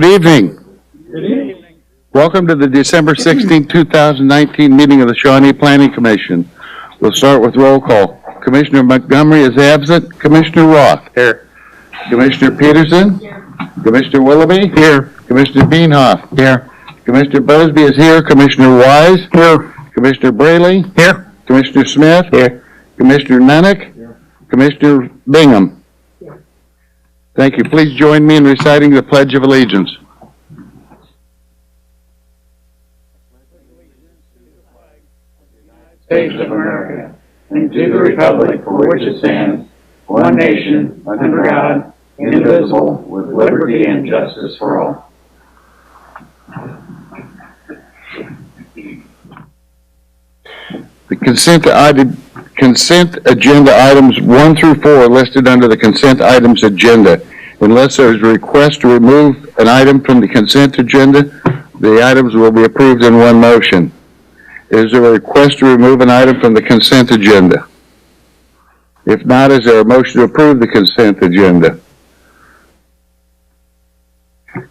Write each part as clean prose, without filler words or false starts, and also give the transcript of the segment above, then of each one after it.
Good evening. Good evening. Welcome to the December 16, 2019 meeting of the Shawnee Planning Commission. We'll start with roll call. Commissioner Montgomery is absent. Commissioner Roth. Here. Commissioner Peterson. Here. Commissioner Willoughby. Here. Commissioner Beanhoff. Here. Commissioner Busby is here. Commissioner Wise. Here. Commissioner Braley. Here. Commissioner Smith. Here. Commissioner Nunnick. Here. Commissioner Bingham. Here. Thank you. Please join me in reciting the Pledge of Allegiance. States of America, and to the republic for which it stands, one nation, under God, indivisible, with liberty and justice for all. The consent agenda items 1 through 4 are listed under the consent items agenda. Unless there is a request to remove an item from the consent agenda, the items will be approved in one motion. Is there a request to remove an item from the consent agenda? If not, is there a motion to approve the consent agenda?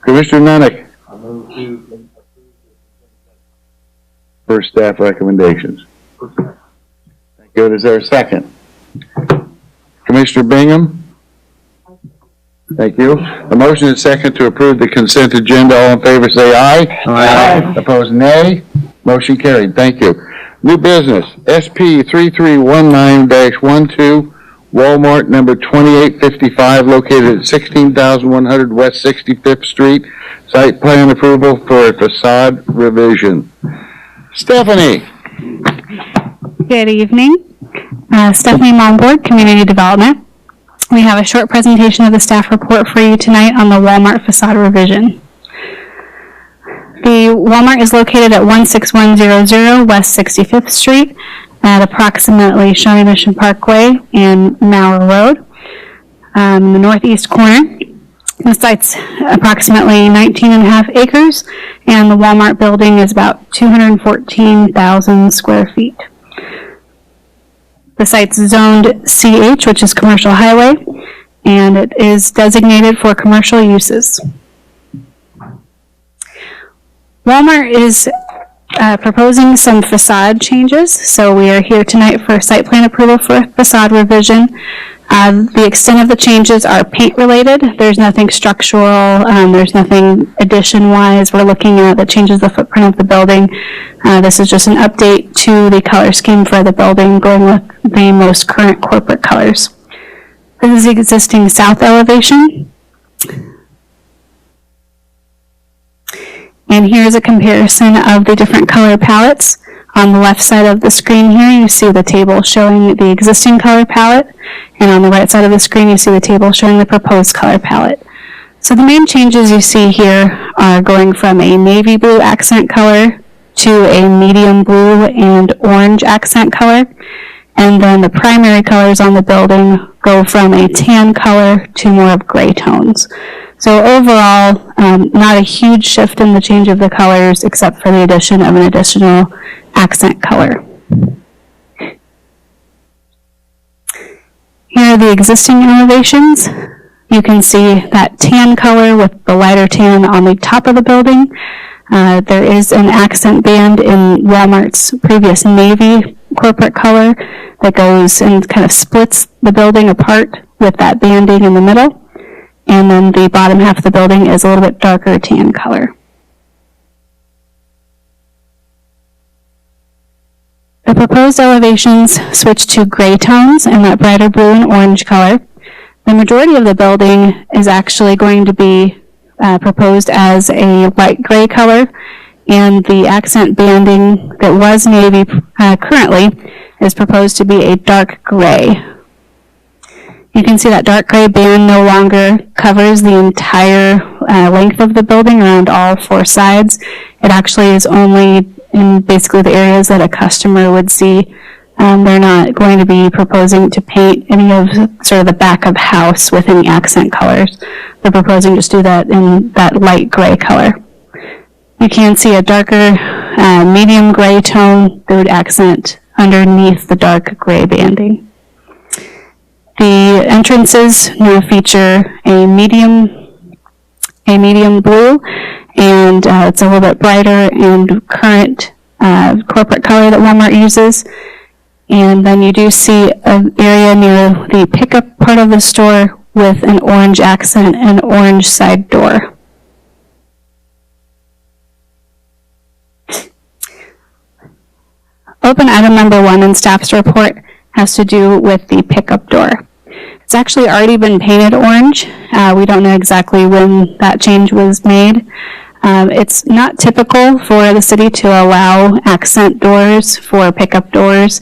Commissioner Nunnick. I move to approve For staff recommendations. Good. Is there a second? Commissioner Bingham? Thank you. A motion and second to approve the consent agenda. All in favor say aye. Aye. Opposed, nay. Motion carried. Thank you. New business, SP 3319-12, Walmart number 2855, located at 16,100 West 65th Street. Site plan approval for a facade revision. Stephanie. Good evening. Stephanie Monboard, Community Development. We have a short presentation of the staff report for you tonight on the Walmart facade revision. The Walmart is located at 16100 West 65th Street at approximately Shawnee Mission Parkway and Maurer Road, in the northeast corner. The site's approximately 19.5 acres, and the Walmart building is about 214,000 square feet. The site's zoned CH, which is commercial highway, and it is designated for commercial uses. Walmart is proposing some facade changes, so we are here tonight for site plan approval for facade revision. The extent of the changes are paint related. There's nothing structural, there's nothing addition-wise we're looking at that changes the footprint of the building. This is just an update to the color scheme for the building, going with the most current corporate colors. This is the existing south elevation. And here's a comparison of the different color palettes. On the left side of the screen here, you see the table showing the existing color palette. And on the right side of the screen, you see the table showing the proposed color palette. So the main changes you see here are going from a navy blue accent color to a medium blue and orange accent color. And then the primary colors on the building go from a tan color to more of gray tones. So overall, not a huge shift in the change of the colors except for the addition of an additional accent color. Here are the existing elevations. You can see that tan color with the lighter tan on the top of the building. There is an accent band in Walmart's previous navy corporate color that goes and kind of splits the building apart with that banding in the middle. And then the bottom half of the building is a little bit darker tan color. The proposed elevations switch to gray tones and that brighter blue and orange color. The majority of the building is actually going to be proposed as a light gray color, and the accent banding that was navy currently is proposed to be a dark gray. You can see that dark gray band no longer covers the entire length of the building around all 4 sides. It actually is only in basically the areas that a customer would see. They're not going to be proposing to paint any of sort of the back of house with any accent colors. They're proposing just do that in that light gray color. You can see a darker medium gray tone that would accent underneath the dark gray banding. The entrances now feature a medium a medium blue, and it's a little bit brighter and current corporate color that Walmart uses. And then you do see an area near the pickup part of the store with an orange accent and orange side door. Open item number 1 in staff's report has to do with the pickup door. It's actually already been painted orange. We don't know exactly when that change was made. It's not typical for the city to allow accent doors for pickup doors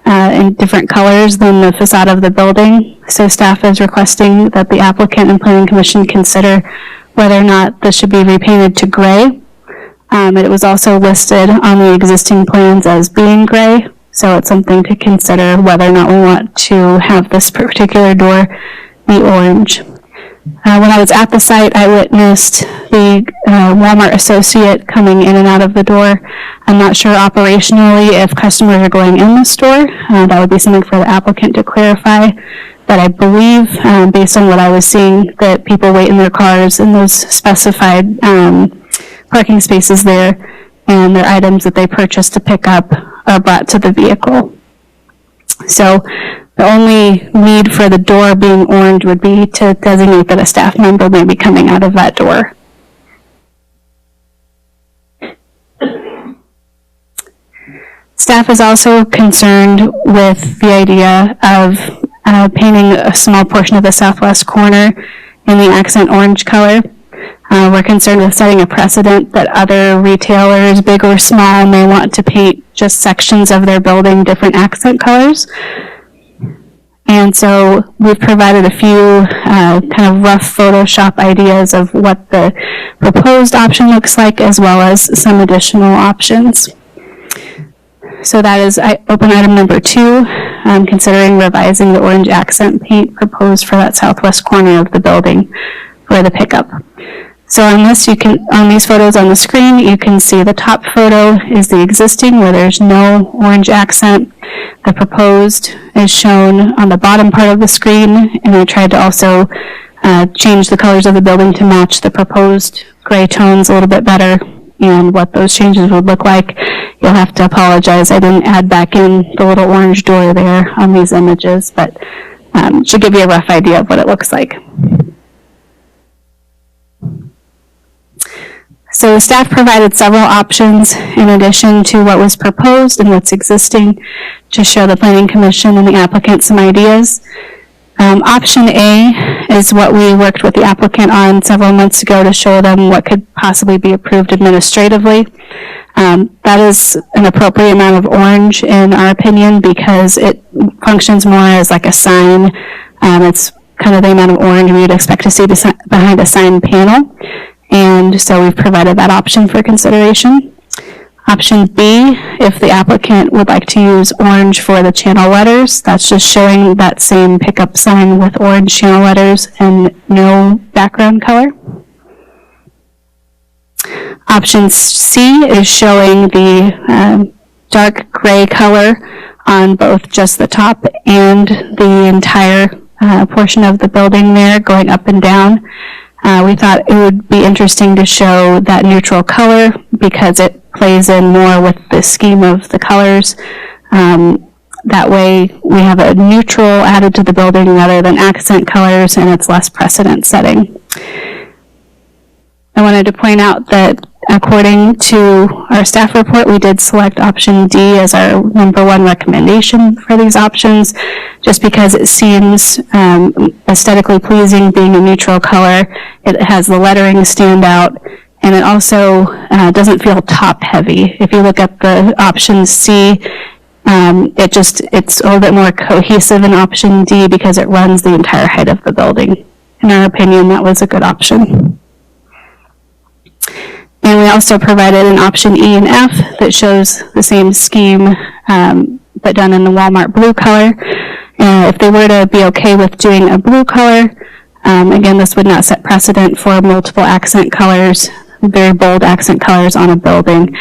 in different colors than the facade of the building. So staff is requesting that the applicant and planning commission consider whether or not this should be repainted to gray. It was also listed on the existing plans as being gray, so it's something to consider whether or not we want to have this particular door be orange. When I was at the site, I witnessed the Walmart associate coming in and out of the door. I'm not sure operationally if customers are going in the store. That would be something for the applicant to clarify. But I believe, based on what I was seeing, that people wait in their cars in those specified parking spaces there, and their items that they purchase to pick up are brought to the vehicle. So the only need for the door being orange would be to designate that a staff member may be coming out of that door. Staff is also concerned with the idea of painting a small portion of the southwest corner in the accent orange color. We're concerned with setting a precedent that other retailers, big or small, may want to paint just sections of their building different accent colors. And so we've provided a few kind of rough Photoshop ideas of what the proposed option looks like, as well as some additional options. So that is open item number 2, considering revising the orange accent paint proposed for that southwest corner of the building for the pickup. So on this, on these photos on the screen, you can see the top photo is the existing, where there's no orange accent. The proposed is shown on the bottom part of the screen, and I tried to also change the colors of the building to match the proposed gray tones a little bit better, and what those changes would look like. You'll have to apologize, I didn't add back in the little orange door there on these images, but should give you a rough idea of what it looks like. So staff provided several options in addition to what was proposed and what's existing to show the Planning Commission and the applicant some ideas. Option A is what we worked with the applicant on several months ago to show them what could possibly be approved administratively. That is an appropriate amount of orange in our opinion because it functions more as like a sign. It's kind of the amount of orange we would expect to see behind a sign panel. And so we've provided that option for consideration. Option B, if the applicant would like to use orange for the channel letters, that's just showing that same pickup sign with orange channel letters and no background color. Option C is showing the dark gray color on both just the top and the entire portion of the building there going up and down. We thought it would be interesting to show that neutral color because it plays in more with the scheme of the colors. That way we have a neutral added to the building rather than accent colors, and it's less precedent setting. I wanted to point out that according to our staff report, we did select option D as our number 1 recommendation for these options, just because it seems aesthetically pleasing being a neutral color. It has the lettering stand out, and it also doesn't feel top heavy. If you look at the option C, it's a little bit more cohesive in option D because it runs the entire height of the building. In our opinion, that was a good option. And we also provided an option E and F that shows the same scheme, but done in the Walmart blue color. If they were to be okay with doing a blue color, again, this would not set precedent for multiple accent colors, very bold accent colors on a building.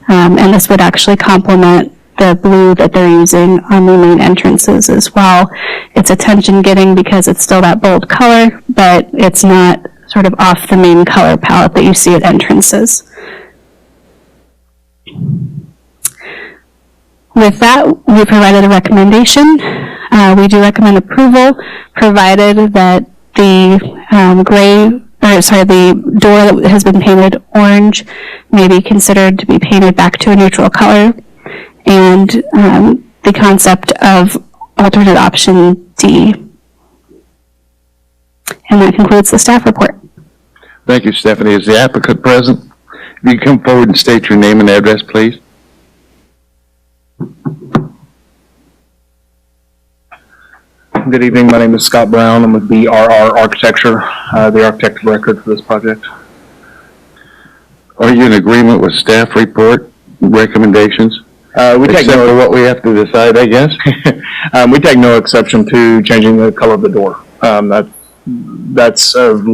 And this would actually complement the blue that they're using on the main entrances as well. It's attention getting because it's still that bold color, but it's not sort of off the main color palette that you see at entrances. With that, we provided a recommendation. We do recommend approval, provided that the the door that has been painted orange may be considered to be painted back to a neutral color, and the concept of alternate option D. And that concludes the staff report. Thank you, Stephanie. Is the applicant present? If you come forward and state your name and address, please. Good evening. My name is Scott Brown. I'm with BRR Architecture, the architect of record for this project. Are you in agreement with staff report recommendations? We take Except for no what we have to decide, I guess? we take no exception to changing the color of the door. That's of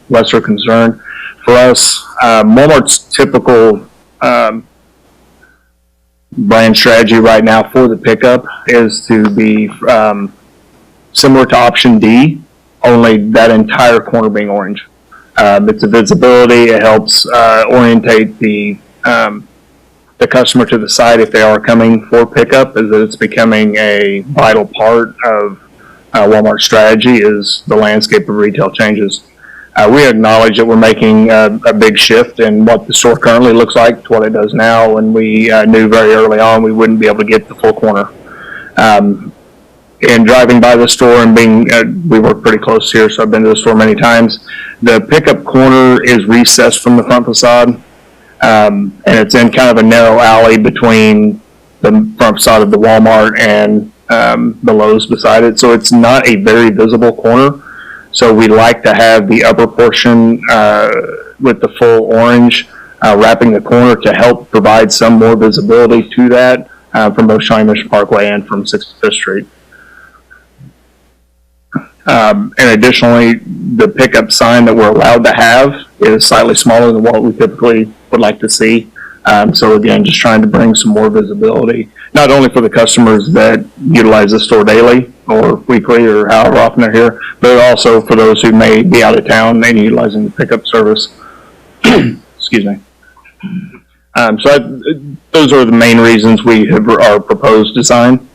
lesser concern for us. Walmart's typical brand strategy right now for the pickup is to be similar to option D, only that entire corner being orange. It's a visibility. It helps orientate the customer to the side if they are coming for pickup, is that it's becoming a vital part of Walmart's strategy is the landscape of retail changes. We acknowledge that we're making a big shift in what the store currently looks like to what it does now, and we knew very early on we wouldn't be able to get the full corner. And driving by the store and being, we work pretty close here, so I've been to the store many times. The pickup corner is recessed from the front facade, and it's in kind of a narrow alley between the front facade of the Walmart and the Lowe's beside it. So it's not a very visible corner. So we like to have the upper portion with the full orange wrapping the corner to help provide some more visibility to that from both Shawnee Mission Parkway and from 65th Street. And additionally, the pickup sign that we're allowed to have is slightly smaller than what we typically would like to see. So again, just trying to bring some more visibility, not only for the customers that utilize the store daily or weekly or however often they're here, but also for those who may be out of town and utilizing the pickup service. Excuse me. Those are the main reasons we have our proposed design.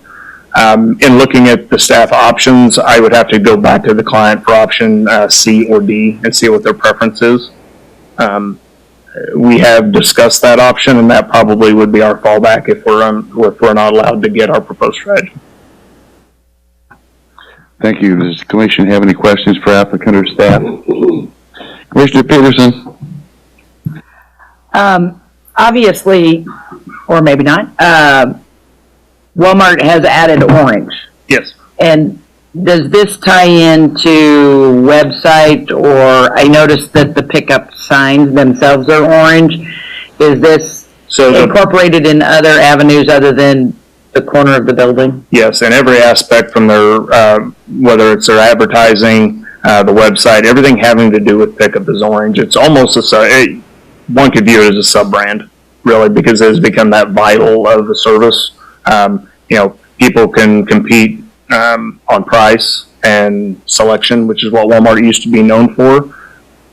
In looking at the staff options, I would have to go back to the client for option C or D and see what their preference is. We have discussed that option, and that probably would be our fallback if we're not allowed to get our proposed strategy. Thank you. Does the commission have any questions for applicant or staff? Commissioner Peterson? Obviously, or maybe not, Walmart has added orange. Yes. And does this tie into website, or I noticed that the pickup signs themselves are orange. Is this incorporated in other avenues other than the corner of the building? Yes, and every aspect from their, whether it's their advertising, the website, everything having to do with pickup is orange. It's almost one could view it as a sub-brand, really, because it has become that vital of the service. People can compete on price and selection, which is what Walmart used to be known for.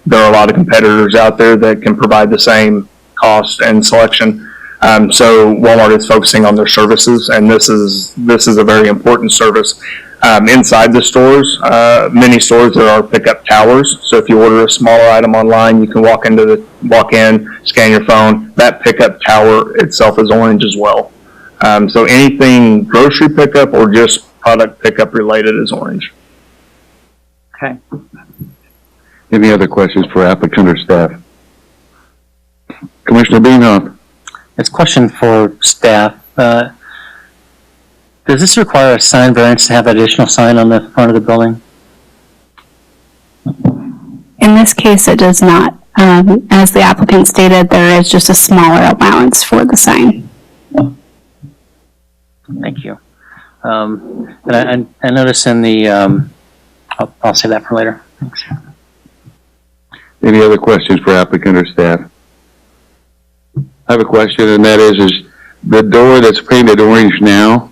There are a lot of competitors out there that can provide the same cost and selection. So Walmart is focusing on their services, and this is a very important service. Inside the stores, many stores, there are pickup towers. So if you order a smaller item online, you can walk in, scan your phone. That pickup tower itself is orange as well. So anything grocery pickup or just product pickup related is orange. Okay. Any other questions for applicant or staff? Commissioner Beanhoff? It's a question for staff. Does this require a sign variance to have an additional sign on the front of the building? In this case, it does not. As the applicant stated, there is just a smaller allowance for the sign. Thank you. And I notice in the, I'll save that for later. Thanks. Any other questions for applicant or staff? I have a question, and that is the door that's painted orange now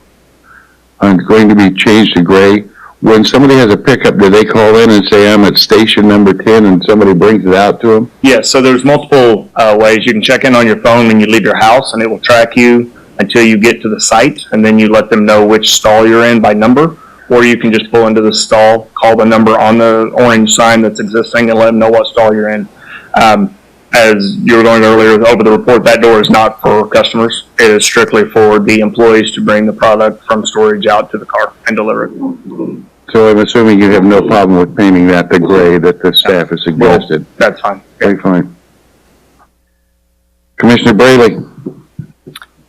going to be changed to gray? when somebody has a pickup, do they call in and say, I'm at station number 10, and somebody brings it out to them? Yes, so there's multiple ways. You can check in on your phone when you leave your house, and it will track you until you get to the site, and then you let them know which stall you're in by number, or you can just pull into the stall, call the number on the orange sign that's existing, and let them know what stall you're in. As you were going earlier over the report, that door is not for customers. It is strictly for the employees to bring the product from storage out to the car and deliver it. So I'm assuming you have no problem with painting that the gray that the staff has suggested? That's fine. Very fine. Commissioner Braley?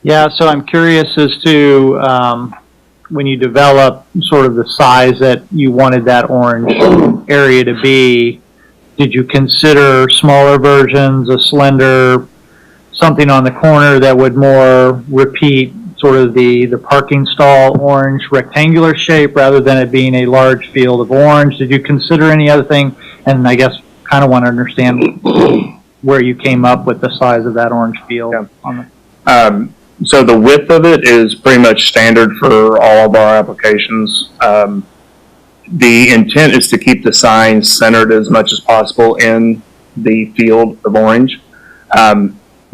Yeah, so I'm curious as to when you develop sort of the size that you wanted that orange area to be, did you consider smaller versions, a slender, something on the corner that would more repeat sort of the parking stall orange rectangular shape rather than it being a large field of orange? Did you consider any other thing? And I guess kind of want to understand where you came up with the size of that orange field. Yeah. On the So the width of it is pretty much standard for all of our applications. The intent is to keep the signs centered as much as possible in the field of orange.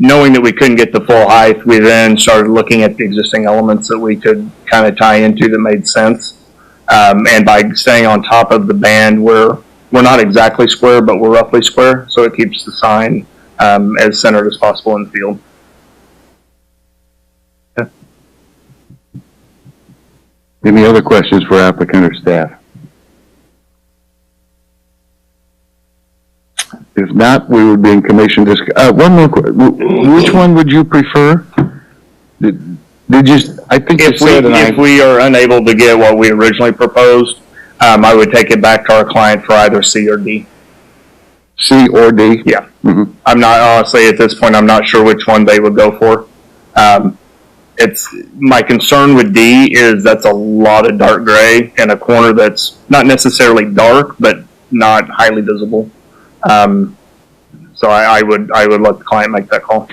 Knowing that we couldn't get the full height, we then started looking at the existing elements that we could kind of tie into that made sense. And by staying on top of the band, we're not exactly square, but we're roughly square, so it keeps the sign as centered as possible in the field. Any other questions for applicant or staff? If not, we would be in commission one more question. Which one would you prefer? Did you, I think you said, If we are unable to get what we originally proposed, I would take it back to our client for either C or D. C or D? Yeah. Mm-hmm. I'm not, honestly, at this point, I'm not sure which one they would go for. My concern with D is that's a lot of dark gray in a corner that's not necessarily dark, but not highly visible. So I would let the client make that call.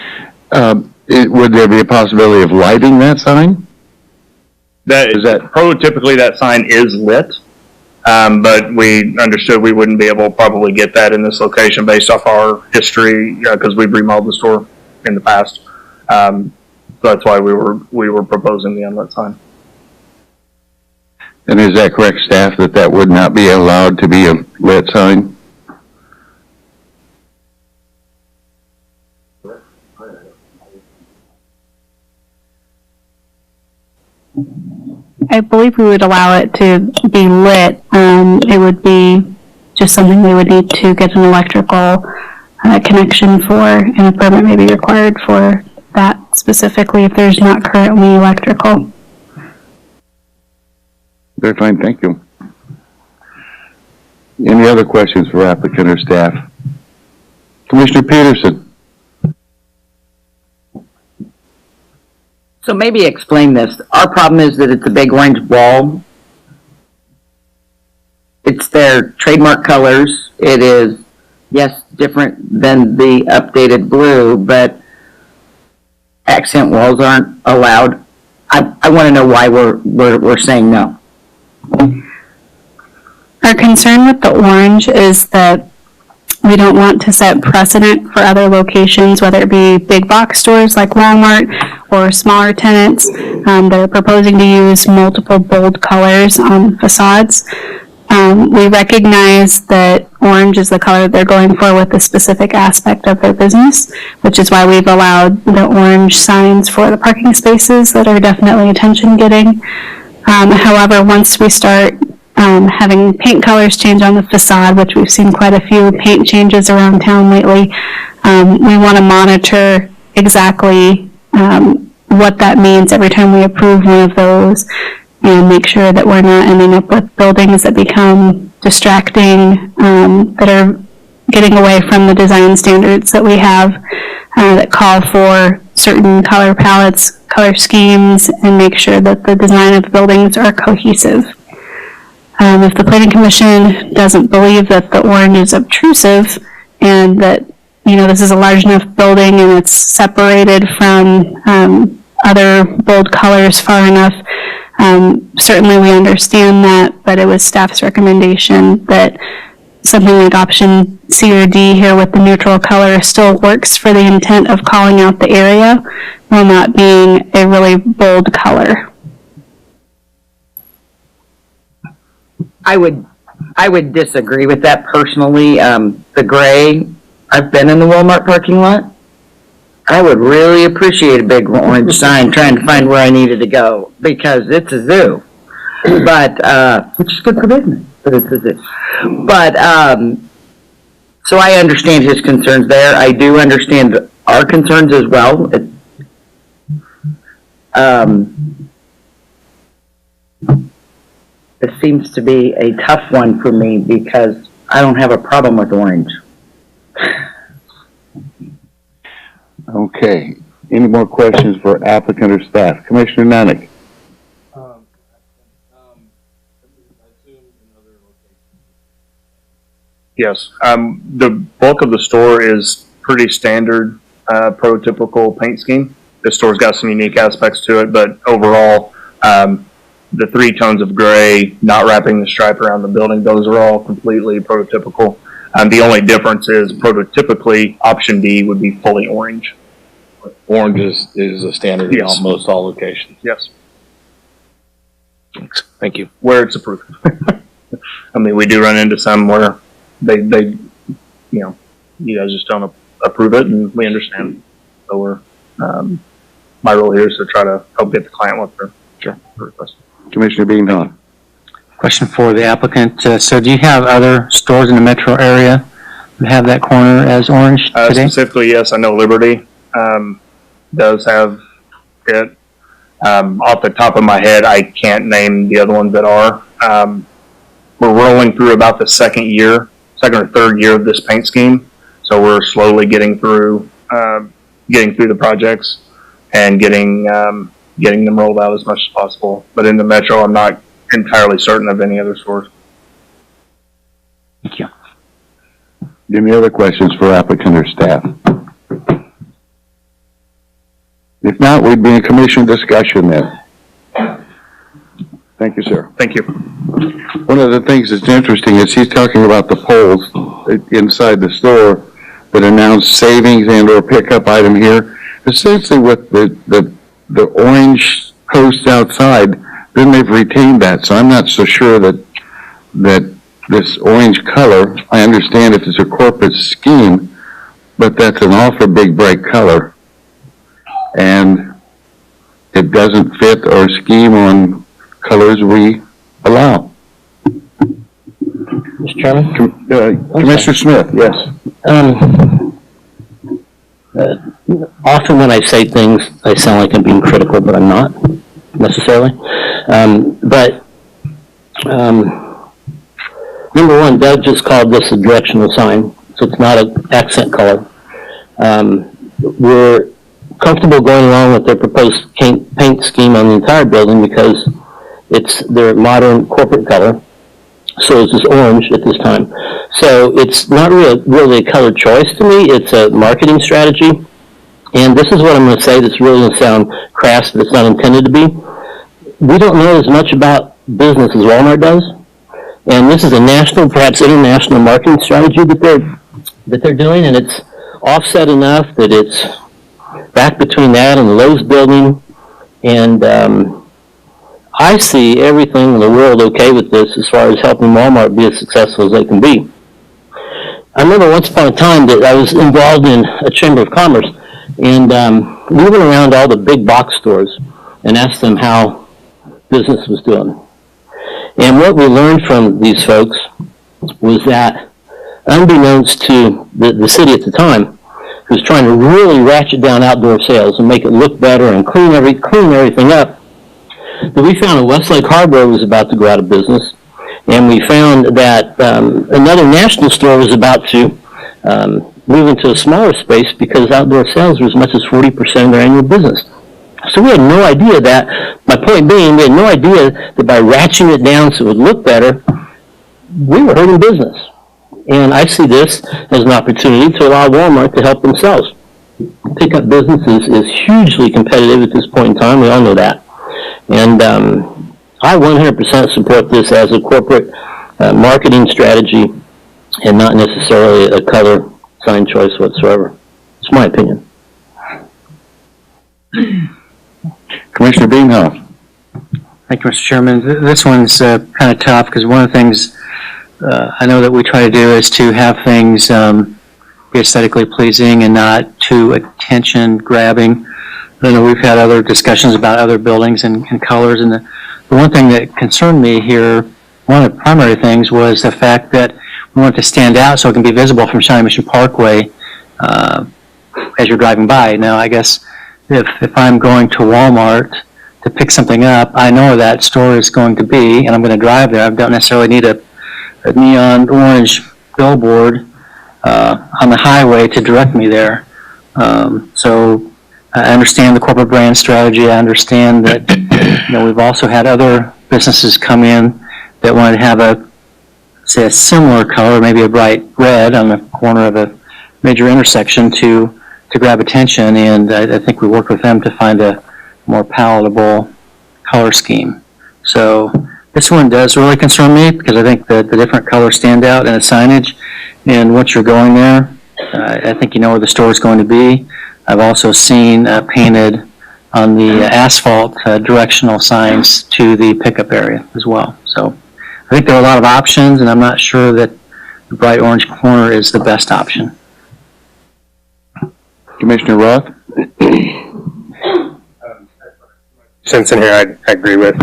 Would there be a possibility of lighting that sign? Prototypically that sign is lit, but we understood we wouldn't be able to probably get that in this location based off our history, because we've remodeled the store in the past. So that's why we were proposing the unlit sign. And is that correct, staff, that would not be allowed to be a lit sign? I believe we would allow it to be lit. It would be just something we would need to get an electrical connection for, and a permit may be required for that specifically if there's not currently electrical. Very fine, thank you. Any other questions for applicant or staff? Commissioner Peterson? So maybe explain this. Our problem is that it's a big orange wall. It's their trademark colors. It is, yes, different than the updated blue, but accent walls aren't allowed. I want to know why we're saying no. Our concern with the orange is that we don't want to set precedent for other locations, whether it be big box stores like Walmart or smaller tenants that are proposing to use multiple bold colors on facades. We recognize that orange is the color they're going for with the specific aspect of their business, which is why we've allowed the orange signs for the parking spaces that are definitely attention-getting. However, once we start having paint colors change on the facade, which we've seen quite a few paint changes around town lately, we want to monitor exactly what that means every time we approve one of those, and make sure that we're not ending up with buildings that become distracting, that are getting away from the design standards that we have, that call for certain color palettes, color schemes, and make sure that the design of the buildings are cohesive. If the Planning Commission doesn't believe that the orange is obtrusive and that, this is a large enough building and it's separated from other bold colors far enough, Certainly we understand that, but it was staff's recommendation that something like option C or D here with the neutral color still works for the intent of calling out the area while not being a really bold color. I would disagree with that personally. The gray, I've been in the Walmart parking lot. I would really appreciate a big orange sign trying to find where I needed to go because it's a zoo. But, which is good for business, but it's a zoo. But, so I understand his concerns there. I do understand our concerns as well. This seems to be a tough one for me because I don't have a problem with orange. Okay. Any more questions for applicant or staff? Commissioner Nanick? Yes. The bulk of the store is pretty standard, prototypical paint scheme. The store's got some unique aspects to it, but overall, the 3 tones of gray, not wrapping the stripe around the building, those are all completely prototypical. The only difference is prototypically option D would be fully orange. Orange is a standard in Yes. almost all locations. Yes. Thanks. Thank you. Where it's approved. I mean, we do run into some where they, you know, you guys just don't approve it, and we understand. So we're, my role here is to try to help get the client what they're requesting. Commissioner Beanhorn? Question for the applicant. So do you have other stores in the metro area that have that corner as orange today? Specifically, yes, I know Liberty does have it. Off the top of my head, I can't name the other ones that are. We're rolling through about the second or third year of this paint scheme, so we're slowly getting through the projects and getting them rolled out as much as possible. But in the metro, I'm not entirely certain of any other stores. Thank you. Any other questions for applicant or staff? If not, we'd be in commission discussion then. Thank you, sir. Thank you. One of the things that's interesting is he's talking about the poles inside the store that announce savings and or pickup item here. Essentially with the orange posts outside, then they've retained that. So I'm not so sure that this orange color, I understand if it's a corporate scheme, but that's an awful big bright color. And it doesn't fit our scheme on colors we allow. Mr. Chairman? Commissioner Smith, yes. Often when I say things, I sound like I'm being critical, but I'm not necessarily. Number one, Doug just called this a directional sign, so it's not an accent color. We're comfortable going along with their proposed paint scheme on the entire building because it's their modern corporate color. So it's just orange at this time. So it's not really a color choice to me. It's a marketing strategy. And this is what I'm going to say that's really going to sound crass, but it's not intended to be. We don't know as much about business as Walmart does. And this is a national, perhaps international marketing strategy that they're doing. And it's offset enough that it's back between that and the Lowe's building. And I see everything in the world okay with this as far as helping Walmart be as successful as they can be. I remember once upon a time that I was involved in a Chamber of Commerce, and we went around all the big box stores and asked them how business was doing. And what we learned from these folks was that, unbeknownst to the city at the time, was trying to really ratchet down outdoor sales and make it look better and clean everything up, that we found that Westlake Hardware was about to go out of business, and we found that another national store was about to move into a smaller space because outdoor sales were as much as 40% of their annual business. So we had no idea that, my point being, we had no idea that by ratcheting it down so it would look better, we were hurting business. And I see this as an opportunity to allow Walmart to help themselves. Pickup business is hugely competitive at this point in time. We all know that. And I 100% support this as a corporate marketing strategy and not necessarily a color sign choice whatsoever. It's my opinion. Commissioner Beanhoff. Thank you, Mr. Chairman. This one's kind of tough because one of the things I know that we try to do is to have things be aesthetically pleasing and not too attention grabbing. I know we've had other discussions about other buildings and colors, and the one thing that concerned me here, one of the primary things, was the fact that we want it to stand out so it can be visible from Shawnee Mission Parkway as you're driving by. Now, I guess if I'm going to Walmart to pick something up, I know where that store is going to be, and I'm going to drive there. I don't necessarily need a neon orange billboard on the highway to direct me there. So I understand the corporate brand strategy. I understand that we've also had other businesses come in that wanted to have a similar color, maybe a bright red on the corner of a major intersection to grab attention, and I think we worked with them to find a more palatable color scheme. So this one does really concern me because I think that the different colors stand out in the signage, and once you're going there, I think you know where the store is going to be. I've also seen painted on the asphalt directional signs to the pickup area as well. So I think there are a lot of options, and I'm not sure that the bright orange corner is the best option. Commissioner Roth. Since in here, I agree with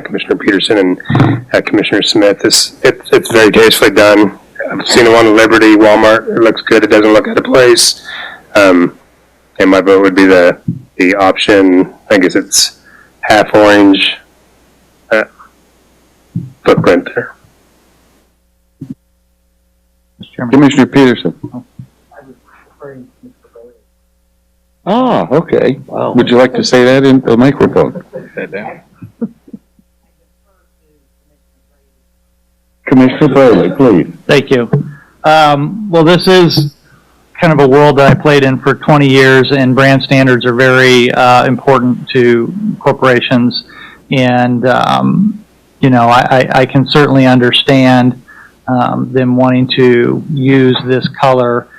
Commissioner Peterson and Commissioner Smith. It's very tastefully done. I've seen the one at Liberty, Walmart. It looks good. It doesn't look out of place. And my vote would be the option. I guess it's half orange footprint there. Mr. Chairman. Commissioner Peterson. Ah, okay. Wow. Would you like to say that in the microphone? That down. Commissioner Bailey, please. Thank you. Well, this is kind of a world that I played in for 20 years, and brand standards are very important to corporations. And, I can certainly understand them wanting to use this color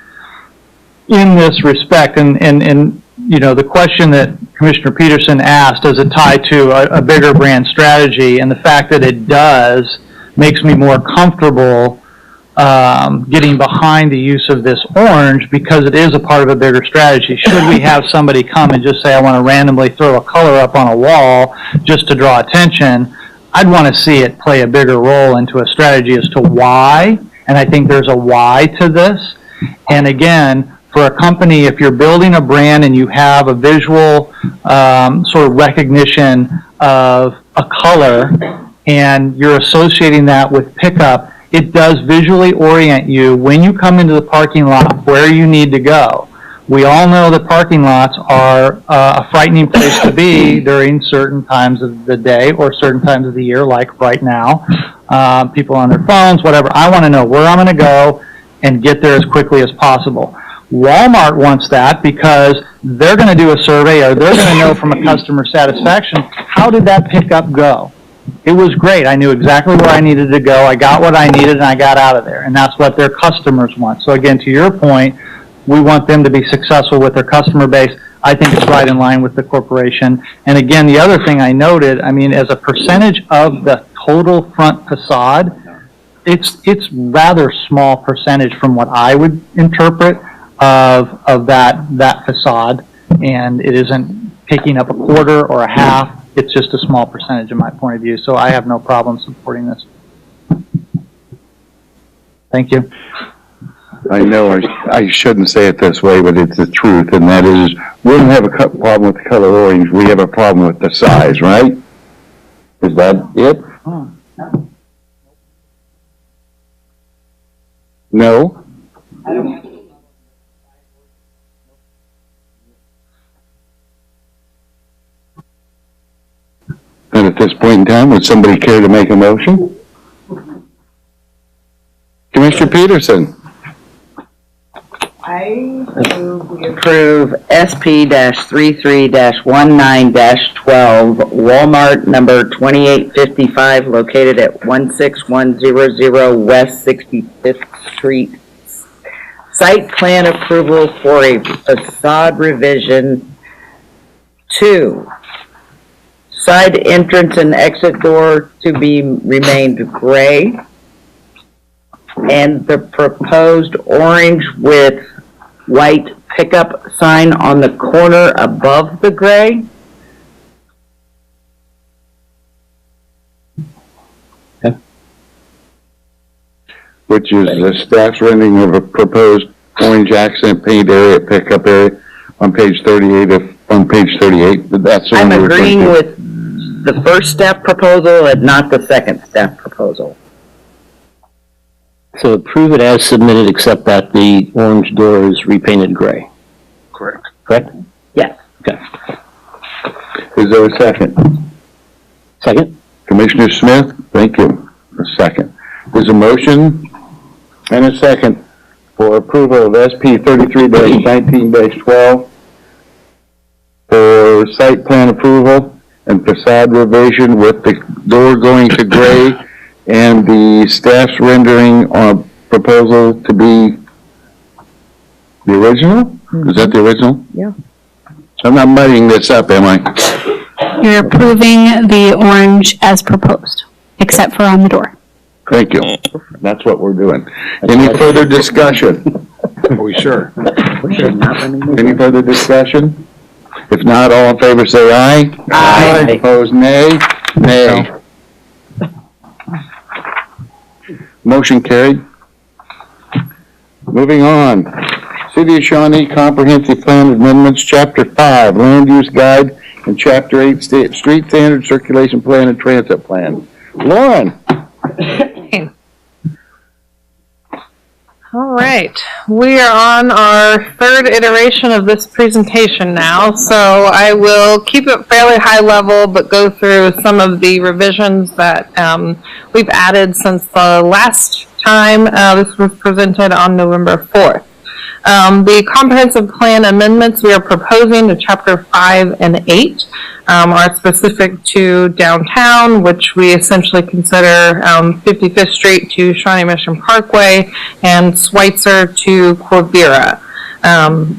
in this respect. And the question that Commissioner Peterson asked, does it tie to a bigger brand strategy? And the fact that it does makes me more comfortable getting behind the use of this orange because it is a part of a bigger strategy. Should we have somebody come and just say, I want to randomly throw a color up on a wall just to draw attention, I'd want to see it play a bigger role into a strategy as to why, and I think there's a why to this. And again, for a company, if you're building a brand and you have a visual sort of recognition of a color and you're associating that with pickup, it does visually orient you when you come into the parking lot where you need to go. We all know that parking lots are a frightening place to be during certain times of the day or certain times of the year, like right now. People on their phones, whatever. I want to know where I'm going to go and get there as quickly as possible. Walmart wants that because they're going to do a survey, or they're going to know from a customer satisfaction, how did that pickup go? It was great. I knew exactly where I needed to go. I got what I needed and I got out of there. And that's what their customers want. So again, to your point, we want them to be successful with their customer base. I think it's right in line with the corporation. And again, the other thing I noted, as a percentage of the total front facade, it's rather small percentage from what I would interpret of that facade, and it isn't taking up a quarter or a half. It's just a small percentage in my point of view, so I have no problem supporting this. Thank you. I know I shouldn't say it this way, but it's the truth, and that is, we don't have a problem with the color orange. We have a problem with the size, right? Is that it? No? And at this point in time, would somebody care to make a motion? Commissioner Peterson. I move we approve SP-33-19-12, Walmart number 2855, located at 16100 West 65th Street. Site plan approval for a facade revision. 2, side entrance and exit door to be remained gray, and the proposed orange with white pickup sign on the corner above the gray. Which is the staff's rendering of a proposed orange accent paint area, pickup area on page 38 on page 38, but that's the I'm one we're agreeing referring to. with the first staff proposal and not the second staff proposal. So approve it as submitted, except that the orange door is repainted gray. Correct. Correct? Yes. Okay. Is there a second? Second? Commissioner Smith, thank you. A second. There's a motion and a second for approval of SP 33-19-12 for site plan approval and facade revision with the door going to gray and the staff's rendering on proposal to be the original? Is that the original? Yeah. I'm not muddying this up, am I? You're approving the orange as proposed, except for on the door. Thank you. That's what we're doing. Any further discussion? Are we sure? Any further discussion? If not, all in favor say aye. Aye. Opposed, nay. Nay. Motion carried. Moving on. City of Shawnee Comprehensive Plan Amendments, Chapter 5, Land Use Guide, and Chapter 8, Street Standard Circulation Plan and Transit Plan. Lauren? All right, we are on our third iteration of this presentation now, so I will keep it fairly high level, but go through some of the revisions that we've added since the last time this was presented on November 4th. The comprehensive plan amendments we are proposing to Chapter 5 and 8 are specific to downtown, which we essentially consider 55th Street to Shawnee Mission Parkway and Schweitzer to Quivira.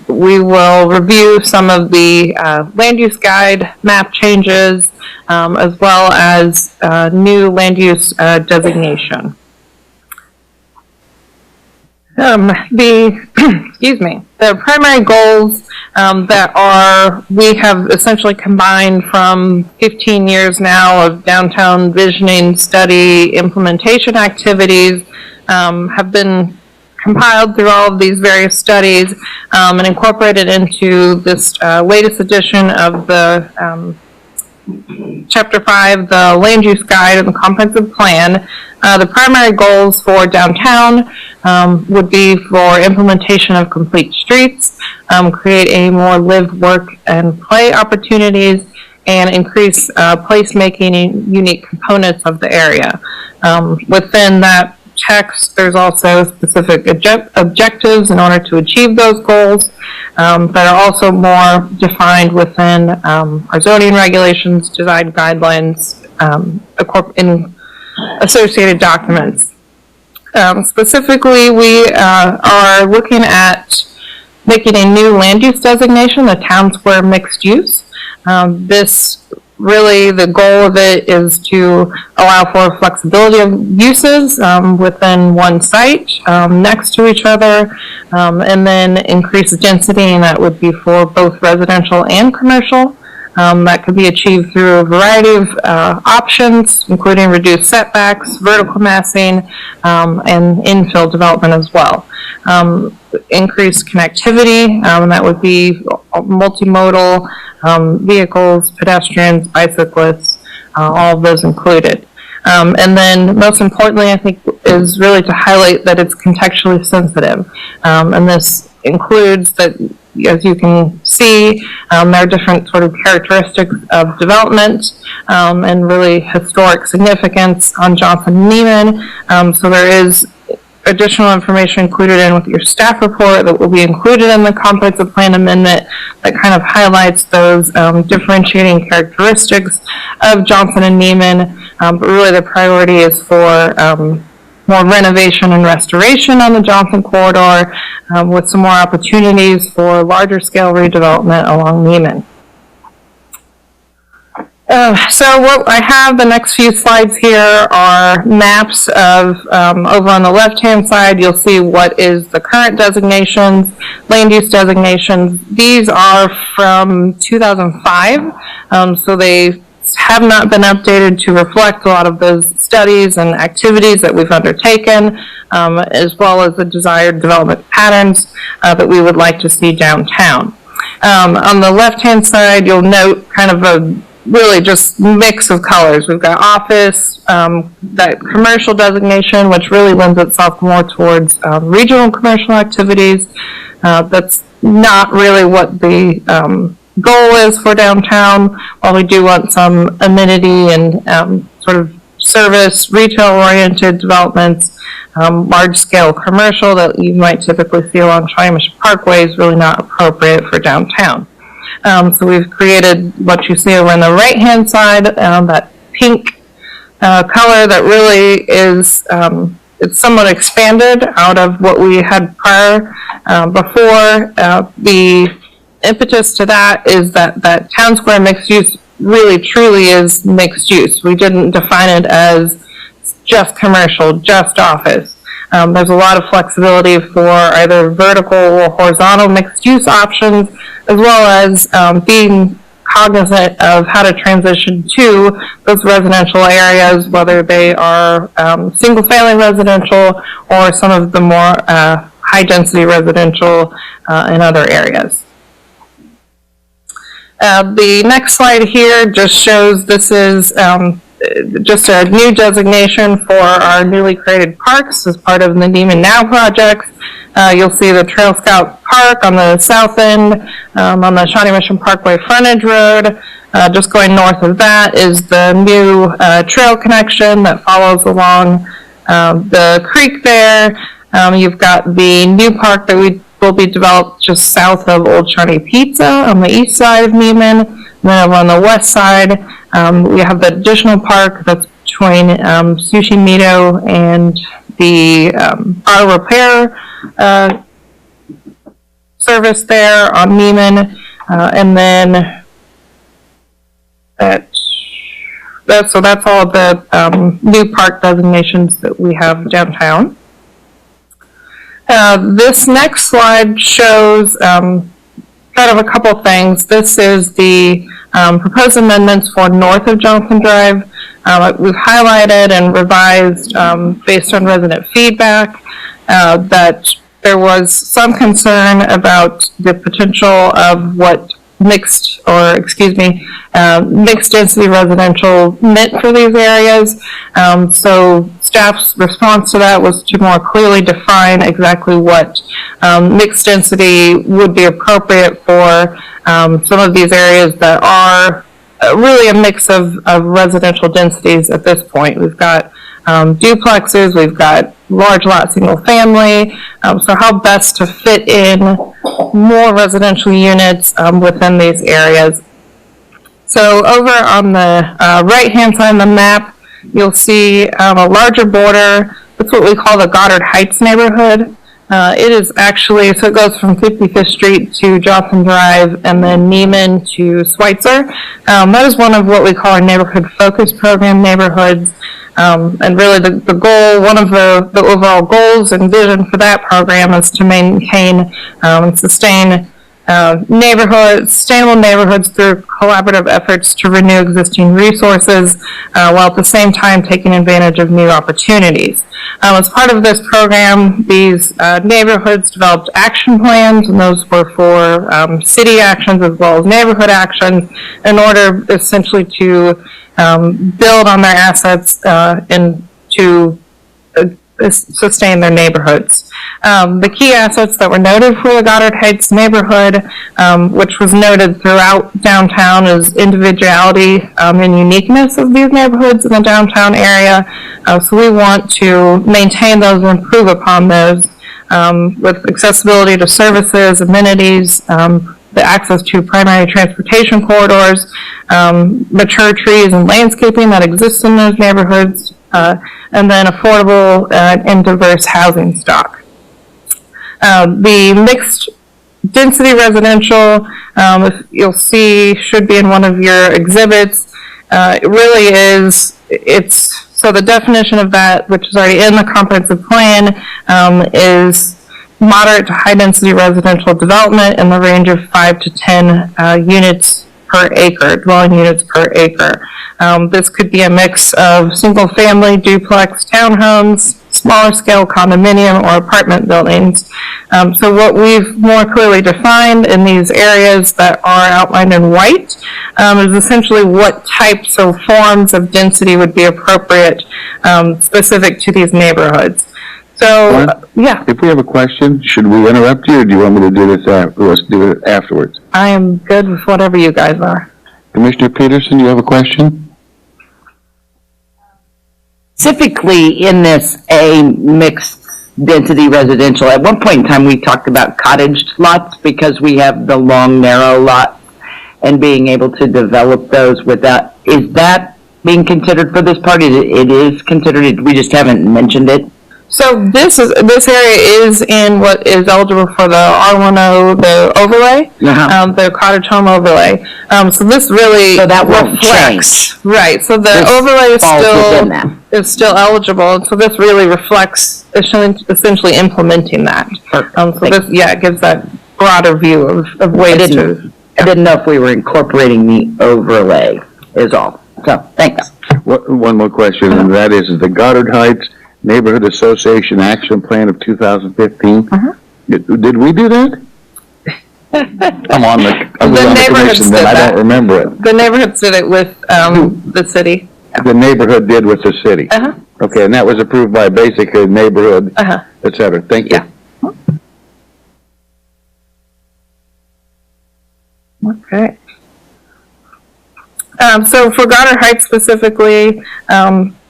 We will review some of the land use guide map changes as well as new land use designation. The primary goals that we have essentially combined from 15 years now of downtown visioning, study, implementation activities have been compiled through all of these various studies and incorporated into this latest edition of the Chapter 5, the Land Use Guide and the Comprehensive Plan. The primary goals for downtown would be for implementation of complete streets, create a more live, work, and play opportunities, and increase placemaking and unique components of the area. Within that text, there's also specific objectives in order to achieve those goals that are also more defined within our zoning regulations, design guidelines, in associated documents. Specifically, we are looking at making a new land use designation, the town square mixed use. This really, the goal of it is to allow for flexibility of uses within one site next to each other, and then increase density, and that would be for both residential and commercial. That could be achieved through a variety of options, including reduced setbacks, vertical massing, and infill development as well. Increased connectivity, and that would be multimodal vehicles, pedestrians, bicyclists, all of those included. And then most importantly, I think, is really to highlight that it's contextually sensitive. And this includes that, as you can see, there are different sort of characteristics of development and really historic significance on Johnson and Neiman. So there is additional information included in with your staff report that will be included in the comprehensive plan amendment that kind of highlights those differentiating characteristics of Johnson and Neiman. But really the priority is for more renovation and restoration on the Johnson corridor with some more opportunities for larger scale redevelopment along Neiman. So what I have, the next few slides here are maps of, over on the left-hand side, you'll see what is the current designations, land use designations. These are from 2005, so they have not been updated to reflect a lot of those studies and activities that we've undertaken, as well as the desired development patterns that we would like to see downtown. On the left-hand side, you'll note kind of a really just mix of colors. We've got office, that commercial designation, which really lends itself more towards regional commercial activities. That's not really what the goal is for downtown, while we do want some amenity and sort of service, retail-oriented developments. Large-scale commercial that you might typically see along Shawnee Mission Parkway is really not appropriate for downtown. So we've created what you see over on the right-hand side, that pink color that really is, it's somewhat expanded out of what we had prior. Before, the impetus to that is that town square mixed use really truly is mixed use. We didn't define it as just commercial, just office. There's a lot of flexibility for either vertical or horizontal mixed use options, as well as being cognizant of how to transition to those residential areas, whether they are single family residential or some of the more high density residential in other areas. The next slide here just shows this is just a new designation for our newly created parks as part of the Neiman Now project. You'll see the Trail Scout Park on the south end, on the Shawnee Mission Parkway frontage road. Just going north of that is the new trail connection that follows along the creek there. You've got the new park that will be developed just south of Old Shawnee Pizza on the east side of Neiman. And then over on the west side, we have the additional park that's between Sushi Mito and the auto repair service there on Neiman. And then that's all of the new park designations that we have downtown. This next slide shows kind of a couple things. This is the proposed amendments for north of Johnson Drive. We've highlighted and revised based on resident feedback that there was some concern about the potential of what mixed density residential meant for these areas. So staff's response to that was to more clearly define exactly what mixed density would be appropriate for some of these areas that are really a mix of residential densities at this point. We've got duplexes, we've got large lot single family, so how best to fit in more residential units within these areas. So over on the right-hand side of the map, you'll see a larger border. That's what we call the Goddard Heights neighborhood. It is actually, so it goes from 55th Street to Johnson Drive and then Neiman to Schweitzer. That is one of what we call our neighborhood focus program neighborhoods. And really the goal, one of the overall goals and vision for that program is to maintain and sustain sustainable neighborhoods through collaborative efforts to renew existing resources while at the same time taking advantage of new opportunities. As part of this program, these neighborhoods developed action plans, and those were for city actions as well as neighborhood actions in order essentially to build on their assets and to sustain their neighborhoods. The key assets that were noted for the Goddard Heights neighborhood, which was noted throughout downtown, is individuality and uniqueness of these neighborhoods in the downtown area. So we want to maintain those and improve upon those with accessibility to services, amenities, the access to primary transportation corridors, mature trees and landscaping that exists in those neighborhoods, and then affordable and diverse housing stock. The mixed density residential, if you'll see, should be in one of your exhibits. It really is, so the definition of that, which is already in the comprehensive plan, is moderate to high density residential development in the range of 5 to 10 units per acre, dwelling units per acre. This could be a mix of single family, duplex, townhomes, smaller scale condominium or apartment buildings. So what we've more clearly defined in these areas that are outlined in white is essentially what types of forms of density would be appropriate specific to these neighborhoods. So, yeah. If we have a question, should we interrupt you, or do you want me to do this let's do it afterwards? I am good with whatever you guys are. Commissioner Peterson, you have a question? Specifically in this A mixed density residential, at one point in time we talked about cottage lots because we have the long narrow lots and being able to develop those without, is that being considered for this part? It is considered, we just haven't mentioned it. So this area is in what is eligible for the R10, the overlay, the cottage home overlay. So this really that reflects, right? So the overlay is still eligible. So this really reflects essentially implementing that. So this, it gives that broader view of ways to. I didn't know if we were incorporating the overlay. Is all. So thanks. One more question, and that is the Goddard Heights Neighborhood Association Action Plan of 2015. Did we do that? I'm on the commission, then I don't remember it. The neighborhoods did it with the city. The neighborhood did with the city. Okay, and that was approved by basically neighborhood, et cetera. Thank you. Okay. So for Goddard Heights specifically,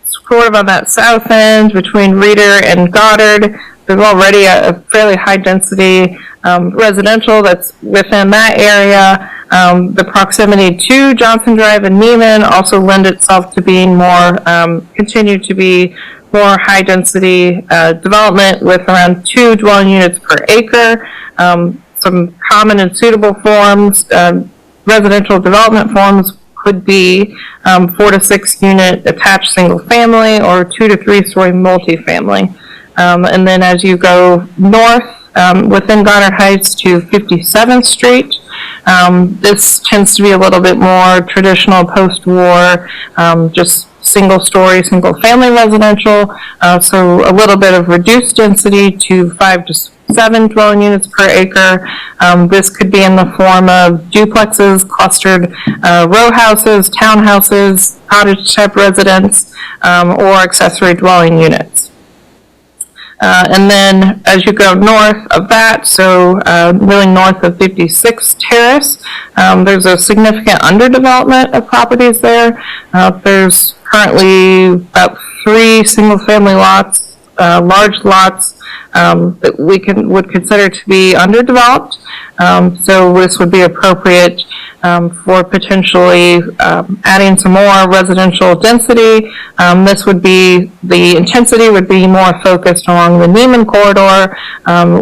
sort of on that south end between Reeder and Goddard, there's already a fairly high density residential that's within that area. The proximity to Johnson Drive and Neiman also lend itself to being more, continue to be more high density development with around 2 dwelling units per acre. Some common and suitable forms, residential development forms could be 4 to 6 unit attached single family or 2 to 3 story multifamily. And then as you go north within Goddard Heights to 57th Street, this tends to be a little bit more traditional post-war, just single story, single family residential. So a little bit of reduced density to 5 to 7 dwelling units per acre. This could be in the form of duplexes, clustered row houses, townhouses, cottage type residence, or accessory dwelling units. And then as you go north of that, so really north of 56th Terrace, there's a significant underdevelopment of properties there. There's currently about 3 single family lots, large lots, that we would consider to be underdeveloped. So this would be appropriate for potentially adding some more residential density. This would be, the intensity would be more focused along the Neiman corridor,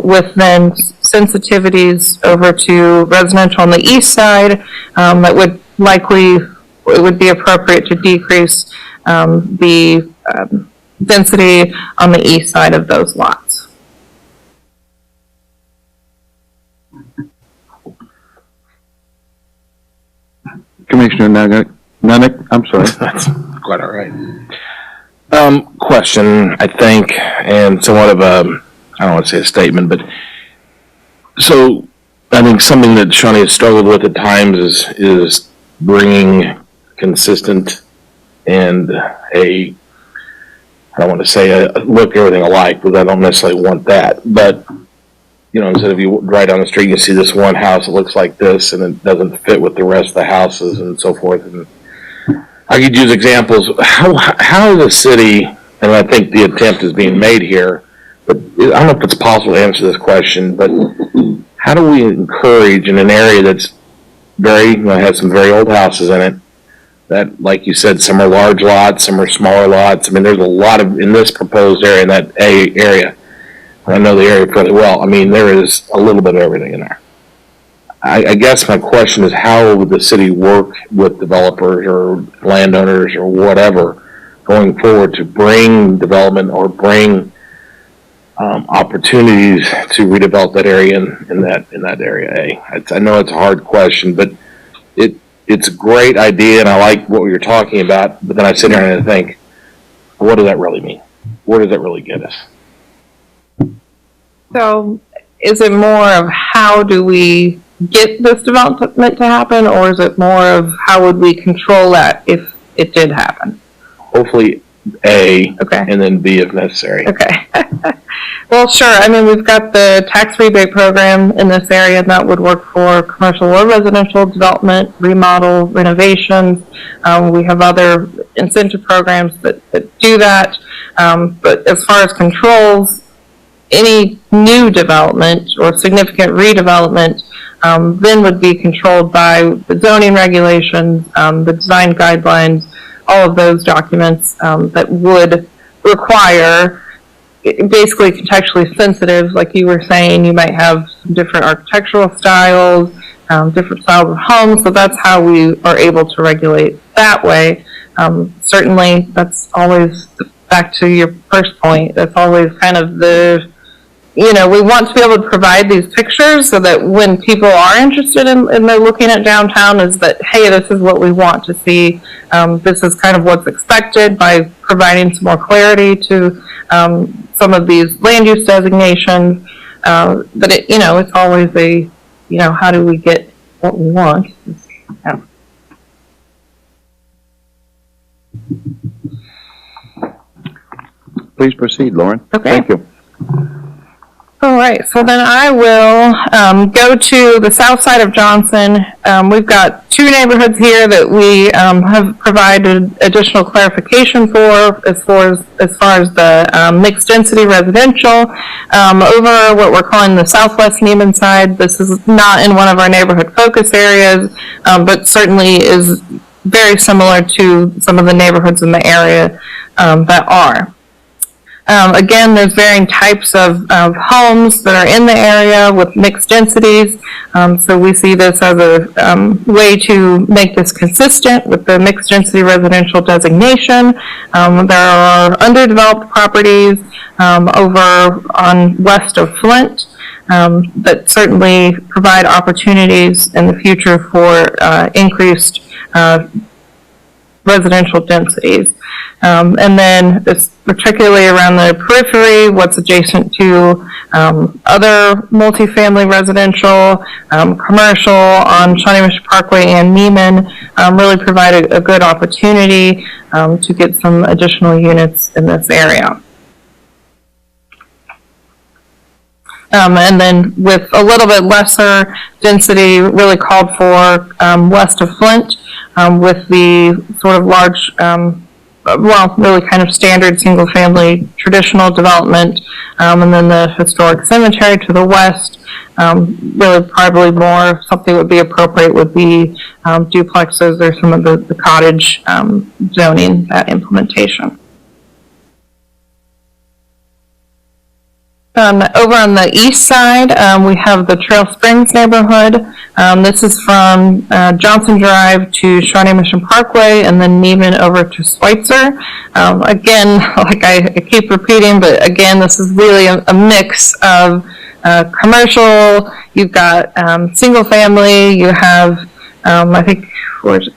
with then sensitivities over to residential on the east side that would likely, it would be appropriate to decrease the density on the east side of those lots. Commissioner Nunnick, I'm sorry. That's quite all right. Question, I think, and somewhat of a, I don't want to say a statement, but so I think something that Shawnee has struggled with at times is bringing consistent and a I don't want to say look everything alike, because I don't necessarily want that. But, you know, instead of you drive down the street, you see this one house that looks like this, and it doesn't fit with the rest of the houses and so forth. And I could use examples. How the city, and I think the attempt is being made here, but I don't know if it's possible to answer this question, but how do we encourage in an area that's very, you know, has some very old houses in it, that, like you said, some are large lots, some are smaller lots. I mean, there's a lot of, in this proposed area, in that area, I know the area fairly well. I mean, there is a little bit of everything in there. I guess my question is, how would the city work with developers or landowners or whatever going forward to bring development or bring opportunities to redevelop that area in that area? I know it's a hard question, but it's a great idea, and I like what you're talking about. But then I sit here and I think, what does that really mean? Where does that really get us? So is it more of how do we get this development to happen, or is it more of how would we control that if it did happen? Hopefully A, Okay. and then B if necessary. Okay. Well, sure. I mean, we've got the tax rebate program in this area, and that would work for commercial or residential development, remodel, renovations. We have other incentive programs that do that. But as far as controls, any new development or significant redevelopment then would be controlled by the zoning regulations, the design guidelines, all of those documents that would require, basically contextually sensitive, like you were saying. You might have different architectural styles, different styles of homes, so that's how we are able to regulate that way. Certainly, that's always, back to your first point, that's always kind of the, you know, we want to be able to provide these pictures so that when people are interested in they're looking at downtown, is that, hey, this is what we want to see. This is kind of what's expected, by providing some more clarity to some of these land use designations. But it, you know, it's always a, you know, how do we get what we want? Yeah. Please proceed, Lauren. Okay. Thank you. All right, so then I will go to the south side of Johnson. We've got two neighborhoods here that we have provided additional clarification for as far as the mixed density residential. Over what we're calling the southwest Neiman side, this is not in one of our neighborhood focus areas, but certainly is very similar to some of the neighborhoods in the area that are. Again, there's varying types of homes that are in the area with mixed densities. So we see this as a way to make this consistent with the mixed density residential designation. There are underdeveloped properties over on west of Flint that certainly provide opportunities in the future for increased residential densities. And then it's particularly around the periphery, what's adjacent to other multifamily residential, commercial on Shawnee Mission Parkway and Neiman, really provide a good opportunity to get some additional units in this area. And then with a little bit lesser density really called for west of Flint, with the sort of large, well, really kind of standard single-family traditional development, and then the historic cemetery to the west. Really probably more something would be appropriate would be duplexes or some of the cottage zoning, that implementation. Over on the east side, we have the Trail Springs neighborhood. This is from Johnson Drive to Shawnee Mission Parkway, and then Neiman over to Schweitzer. Again, like I keep repeating, but again, this is really a mix of commercial. You've got single family. You have, I think,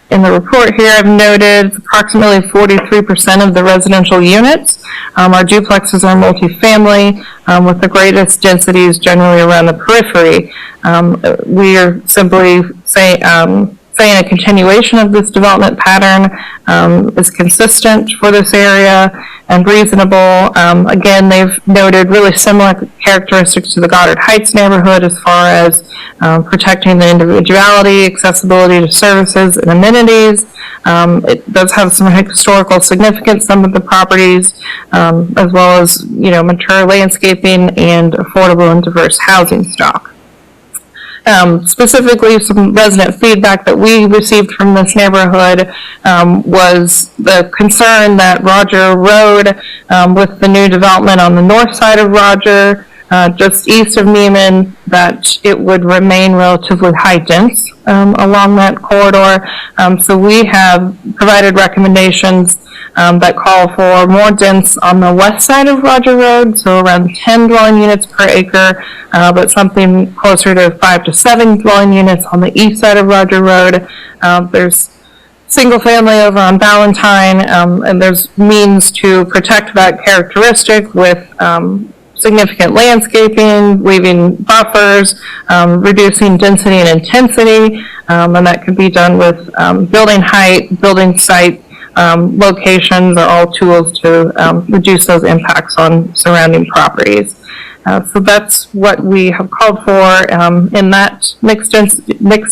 in the report here, I've noted approximately 43% of the residential units are duplexes or multifamily, with the greatest densities generally around the periphery. We are simply saying saying a continuation of this development pattern is consistent for this area and reasonable. Again, they've noted really similar characteristics to the Goddard Heights neighborhood as far as protecting the individuality, accessibility to services and amenities. It does have some historical significance, some of the properties, as well as, mature landscaping and affordable and diverse housing stock. Specifically, some resident feedback that we received from this neighborhood was the concern that Roger Road, with the new development on the north side of Roger, just east of Neiman, that it would remain relatively high dense along that corridor. So we have provided recommendations that call for more dense on the west side of Roger Road, so around 10 dwelling units per acre, but something closer to 5 to 7 dwelling units on the east side of Roger Road. There's single family over on Ballantyne, and there's means to protect that characteristic with significant landscaping, leaving buffers, reducing density and intensity, and that can be done with building height, building site locations are all tools to reduce those impacts on surrounding properties. So that's what we have called for in that mixed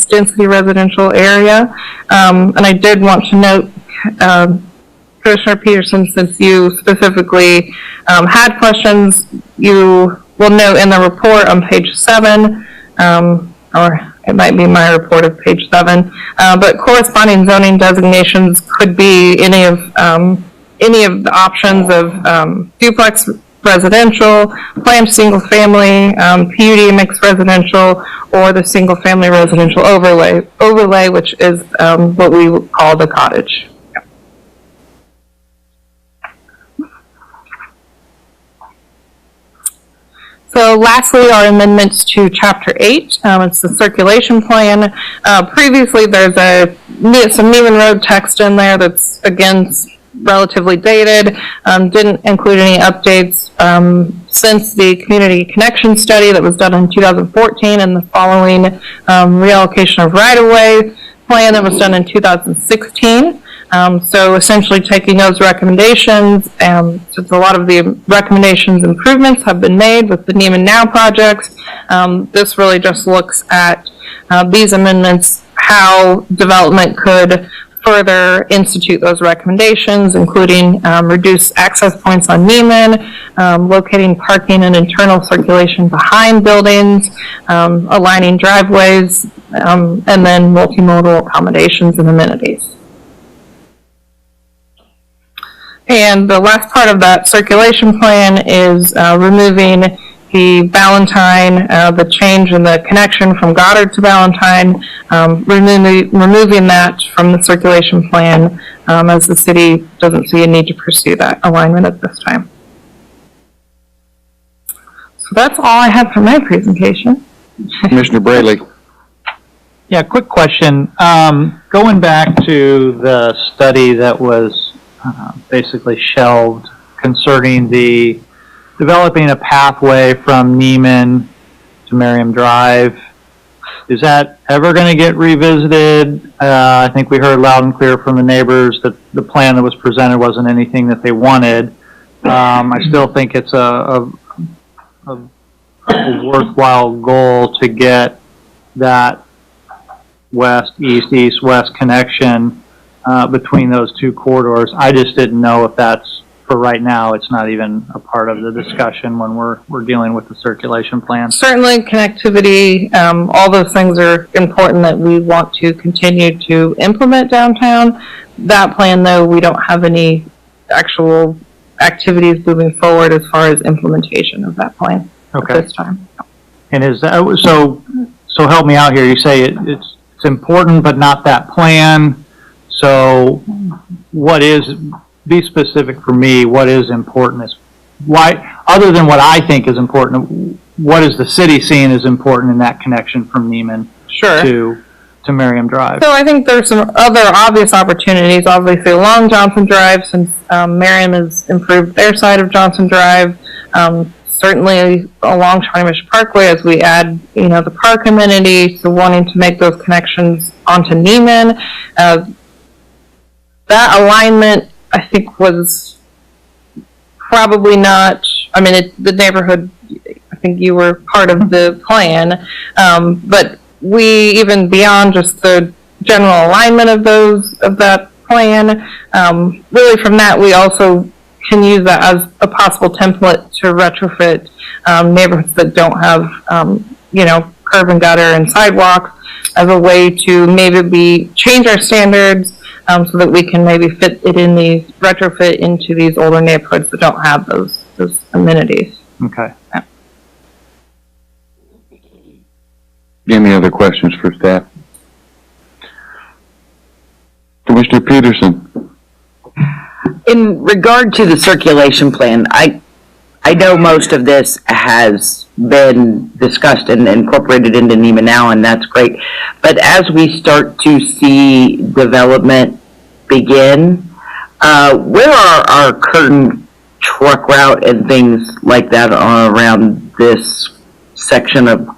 density residential area. And I did want to note, Commissioner Peterson, since you specifically had questions, you will note in the report on page 7, or it might be my report of page 7, but corresponding zoning designations could be any of the options of duplex residential, planned single family, PUD mixed residential, or the single family residential overlay, which is what we call the cottage. So lastly, our amendments to Chapter 8. It's the circulation plan. Previously, there's some Neiman Road text in there that's, again, relatively dated. Didn't include any updates since the community connection study that was done in 2014 and the following reallocation of right-of-way plan that was done in 2016. So essentially taking those recommendations, since a lot of the recommendations improvements have been made with the Neiman Now projects, this really just looks at these amendments, how development could further institute those recommendations, including reduce access points on Neiman, locating parking and internal circulation behind buildings, aligning driveways, and then multimodal accommodations and amenities. And the last part of that circulation plan is removing the Ballantyne, the change in the connection from Goddard to Ballantyne, removing that from the circulation plan as the city doesn't see a need to pursue that alignment at this time. So that's all I have for my presentation. Commissioner Braley. Yeah, quick question. Going back to the study that was basically shelved concerning the developing a pathway from Neiman to Merriam Drive, is that ever going to get revisited? I think we heard loud and clear from the neighbors that the plan that was presented wasn't anything that they wanted. I still think it's a worthwhile goal to get that west, east, west connection between those two corridors. I just didn't know if that's, for right now, it's not even a part of the discussion when we're dealing with the circulation plan. Certainly connectivity, all those things are important that we want to continue to implement downtown. That plan, though, we don't have any actual activities moving forward as far as implementation of that plan at this time. And is that, so help me out here. You say it's important, but not that plan. So what is, be specific for me, what is important? Is why, other than what I think is important, what is the city seeing as important in that connection from Neiman to Merriam Drive? So I think there's some other obvious opportunities, obviously along Johnson Drive, since Merriam has improved their side of Johnson Drive. Certainly along Shawnee Mission Parkway as we add, the park amenity, so wanting to make those connections onto Neiman. That alignment, I think, was probably not, I mean, the neighborhood, I think you were part of the plan, but we, even beyond just the general alignment of that plan, really from that, we also can use that as a possible template to retrofit neighborhoods that don't have, curb and gutter and sidewalks, as a way to maybe change our standards so that we can maybe fit it in retrofit into these older neighborhoods that don't have those amenities. Okay. Yeah. Any other questions for staff? Commissioner Peterson? In regard to the circulation plan, I know most of this has been discussed and incorporated into NEMA now, and that's great. But as we start to see development begin, where are our current truck route and things like that around this section of,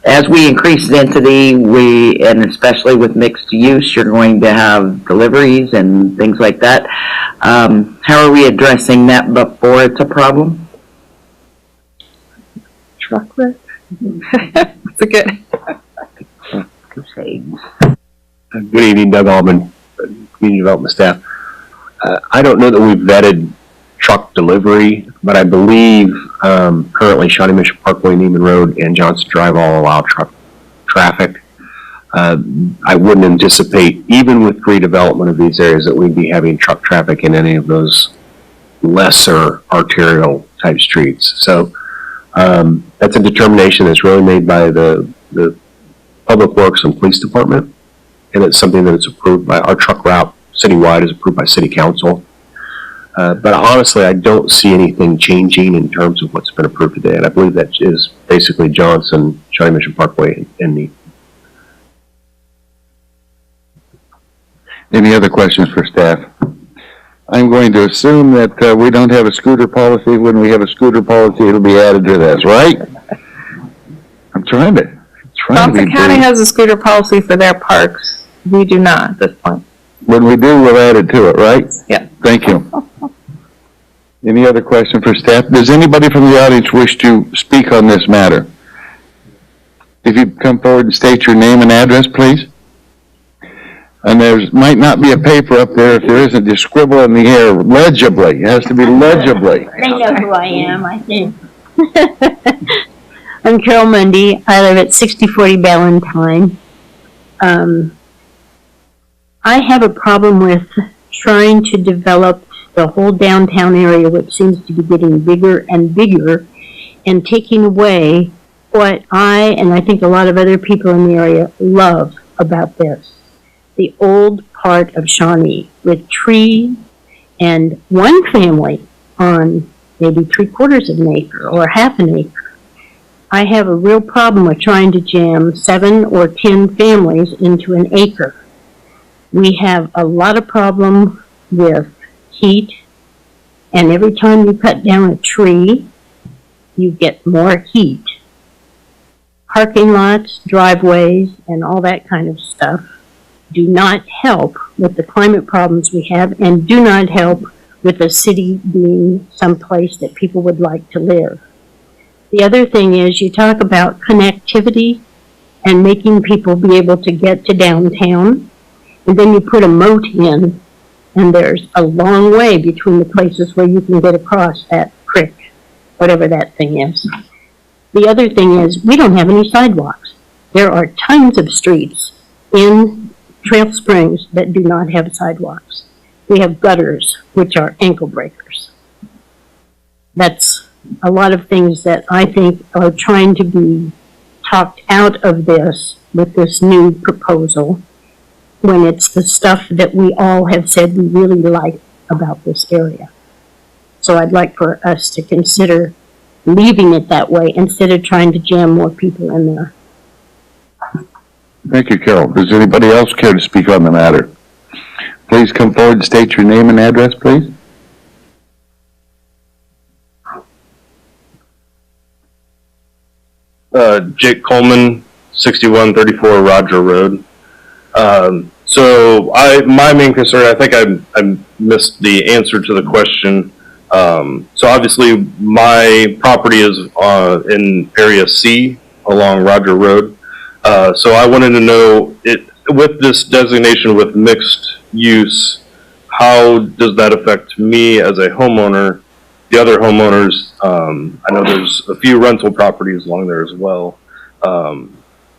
as we increase density, and especially with mixed use, you're going to have deliveries and things like that. How are we addressing that before it's a problem? Truck route? That's a good. Good evening, Doug Allman, Community Development staff. I don't know that we've vetted truck delivery, but I believe currently Shawnee Mission Parkway, Neiman Road, and Johnson Drive all allow truck traffic. I wouldn't anticipate, even with redevelopment of these areas, that we'd be having truck traffic in any of those lesser arterial type streets. So that's a determination that's really made by the Public Works and Police Department, and it's something that is approved by our truck route citywide, is approved by City Council. But honestly, I don't see anything changing in terms of what's been approved today, and I believe that is basically Johnson, Shawnee Mission Parkway, and the. Any other questions for staff? I'm going to assume that we don't have a scooter policy. When we have a scooter policy, it'll be added to this, right? I'm trying to be Johnson County brief. has a scooter policy for their parks. We do not at this point. When we do, we'll add it to it, right? Yeah. Thank you. Any other question for staff? Does anybody from the audience wish to speak on this matter? If you come forward and state your name and address, please. And there might not be a paper up there. If there isn't, just scribble in the air legibly. It has to be legibly. They know who I am, I think. I'm Carol Mundy. I live at 6040 Ballantyne. I have a problem with trying to develop the whole downtown area, which seems to be getting bigger and bigger, and taking away what and I think a lot of other people in the area love about this. The old part of Shawnee with trees and one family on maybe 3/4 of an acre or half an acre. I have a real problem with trying to jam 7 or 10 families into an acre. We have a lot of problem with heat, and every time you cut down a tree, you get more heat. Parking lots, driveways, and all that kind of stuff do not help with the climate problems we have, and do not help with the city being someplace that people would like to live. The other thing is, you talk about connectivity and making people be able to get to downtown, and then you put a moat in, and there's a long way between the places where you can get across that creek, whatever that thing is. The other thing is, we don't have any sidewalks. There are tons of streets in Trail Springs that do not have sidewalks. We have gutters, which are ankle breakers. That's a lot of things that I think are trying to be talked out of this with this new proposal, when it's the stuff that we all have said we really like about this area. So I'd like for us to consider leaving it that way instead of trying to jam more people in there. Thank you, Carol. Does anybody else care to speak on the matter? Please come forward and state your name and address, please. Jake Coleman, 6134 Roger Road. So my main concern, I think I missed the answer to the question. So obviously my property is in area C along Roger Road. So I wanted to know, with this designation with mixed use, how does that affect me as a homeowner? The other homeowners, I know there's a few rental properties along there as well.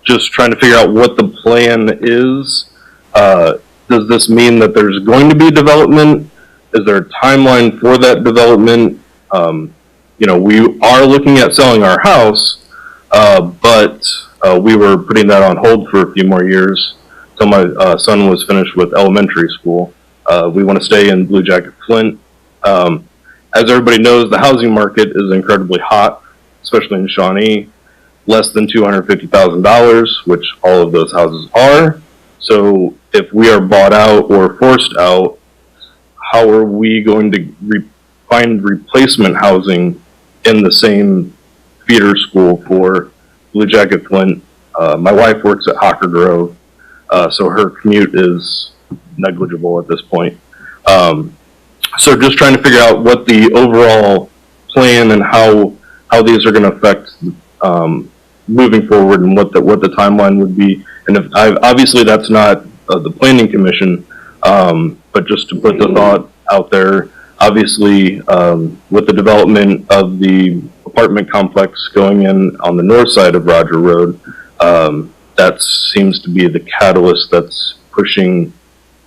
Just trying to figure out what the plan is. Does this mean that there's going to be development? Is there a timeline for that development? We are looking at selling our house, but we were putting that on hold for a few more years until my son was finished with elementary school. We want to stay in Blue Jacket Flint. As everybody knows, the housing market is incredibly hot, especially in Shawnee. Less than $250,000, which all of those houses are. So if we are bought out or forced out, how are we going to find replacement housing in the same feeder school for Blue Jacket Flint? My wife works at Hawker Grove, so her commute is negligible at this point. So just trying to figure out what the overall plan and how these are going to affect moving forward, and what the timeline would be. And if obviously that's not the planning commission, but just to put the thought out there, obviously with the development of the apartment complex going in on the north side of Roger Road, that seems to be the catalyst that's pushing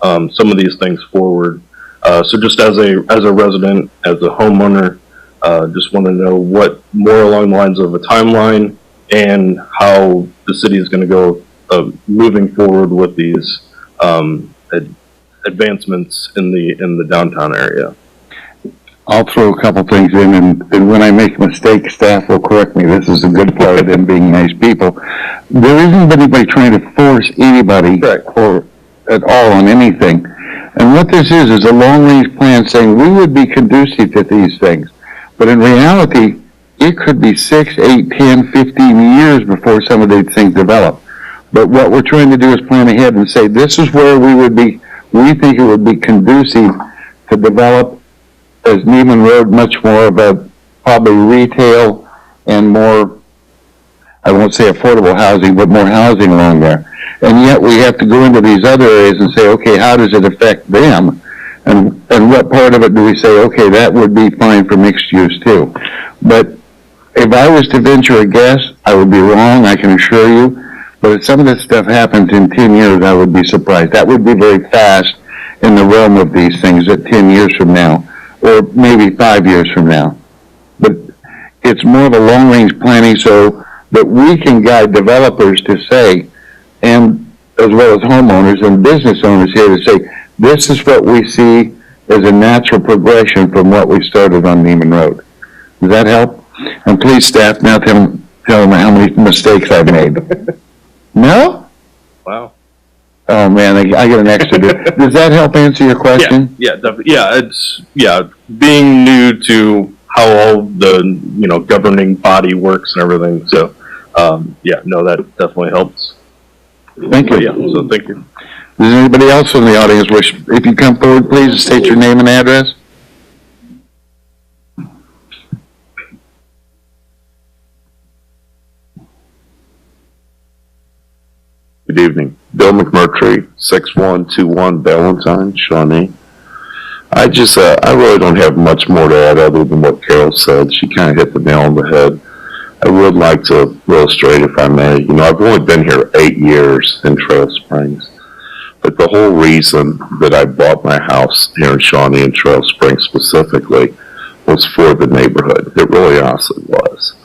some of these things forward. So just as a resident, as a homeowner, just want to know what more along the lines of a timeline and how the city is going to go moving forward with these advancements in the downtown area. I'll throw a couple things in, and when I make a mistake, staff will correct me. This is a good part of them being nice people. There isn't anybody trying to force anybody or at all on anything. And what this is a long-range plan saying we would be conducive to these things. But in reality, it could be 6, 8, 10, 15 years before some of these things develop. But what we're trying to do is plan ahead and say, this is where we think it would be conducive to develop as Neiman Road much more of a probably retail and more, I won't say affordable housing, but more housing along there. And yet we have to go into these other areas and say, okay, how does it affect them? And what part of it do we say, okay, that would be fine for mixed use too. But if I was to venture a guess, I would be wrong, I can assure you. But if some of this stuff happens in 10 years, I would be surprised. That would be very fast in the realm of these things at 10 years from now, or maybe 5 years from now. But it's more of a long-range planning so that we can guide developers to say, and as well as homeowners and business owners here to say, this is what we see as a natural progression from what we started on Neiman Road. Does that help? And please, staff, now tell them how many mistakes I've made. No? Wow. Oh man, I get an extra. Does that help answer your question? Yeah, definitely. Yeah, being new to how all the governing body works and everything. So that definitely helps. Thank you. Yeah, so thank you. Does anybody else in the audience wish, if you come forward, please state your name and address? Good evening. Bill McMurtry, 6121 Valentine, Shawnee. I really don't have much more to add other than what Carol said. She kind of hit the nail on the head. I would like to illustrate, if I may. I've only been here 8 years in Trail Springs, but the whole reason that I bought my house here in Shawnee and Trail Springs specifically was for the neighborhood. It really honestly was.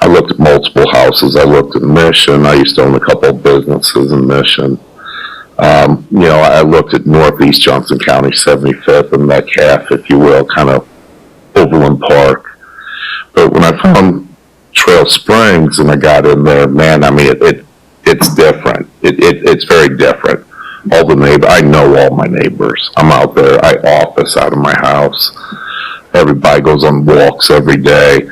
I looked at multiple houses. I looked at Mission. I used to own a couple of businesses in Mission. I looked at Northeast Johnson County, 75th and Metcalf, if you will, kind of Overland Park. But when I found Trail Springs and I got in there, man, I mean, it's different. It's very different. I know all my neighbors. I'm out there. I office out of my house. Everybody goes on walks every day.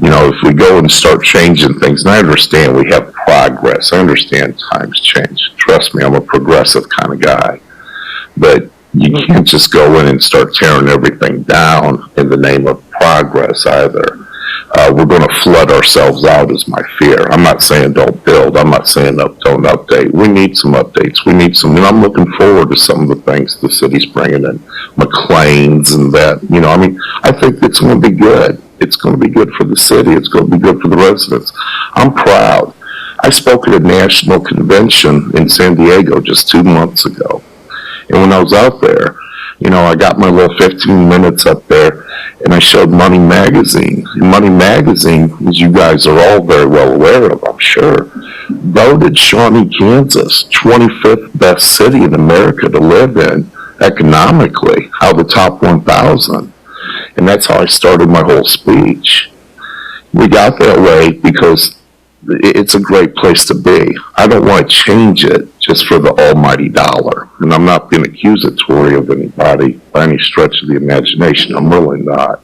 You know, if we go and start changing things, and I understand we have progress, I understand times change. Trust me, I'm a progressive kind of guy. But you can't just go in and start tearing everything down in the name of progress either. We're going to flood ourselves out is my fear. I'm not saying don't build. I'm not saying don't update. We need some updates. We need some, and I'm looking forward to some of the things the city's bringing in, McLean's and that. You know, I mean, I think it's going to be good. It's going to be good for the city. It's going to be good for the residents. I'm proud. I spoke at a national convention in San Diego just 2 months ago. And when I was out there, you know, I got my little 15 minutes up there and I showed Money Magazine. And Money Magazine, as you guys are all very well aware of, I'm sure, voted Shawnee, Kansas, 25th best city in America to live in economically, out of the top 1,000. And that's how I started my whole speech. We got that way because it's a great place to be. I don't want to change it just for the almighty dollar. And I'm not being accusatory of anybody by any stretch of the imagination. I'm really not.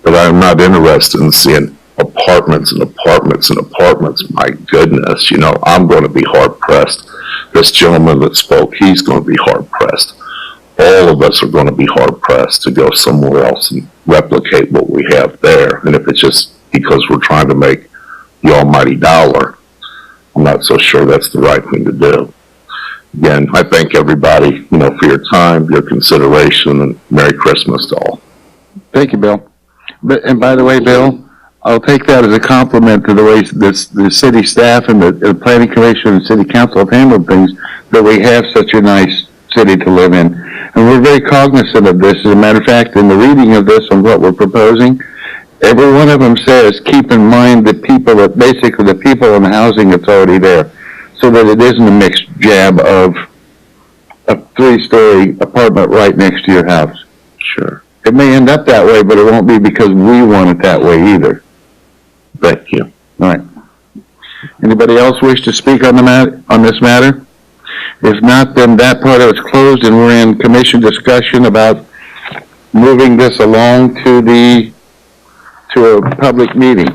But I'm not interested in seeing apartments and apartments and apartments. My goodness, you know, I'm going to be hard-pressed. This gentleman that spoke, he's going to be hard-pressed. All of us are going to be hard-pressed to go somewhere else and replicate what we have there. And if it's just because we're trying to make the almighty dollar, I'm not so sure that's the right thing to do. Again, I thank everybody, you know, for your time, your consideration, and Merry Christmas to all. Thank you, Bill. And by the way, Bill, I'll take that as a compliment to the way the city staff and the planning commission and city council have handled things, that we have such a nice city to live in. And we're very cognizant of this. As a matter of fact, in the reading of this and what we're proposing, every one of them says, keep in mind the people that, basically the people in the housing that's already there, so that it isn't a mixed jab of a 3-story apartment right next to your house. Sure. It may end up that way, but it won't be because we want it that way either. Thank you. All right. Anybody else wish to speak on this matter? If not, then that part of it's closed and we're in commission discussion about moving this along to a public meeting.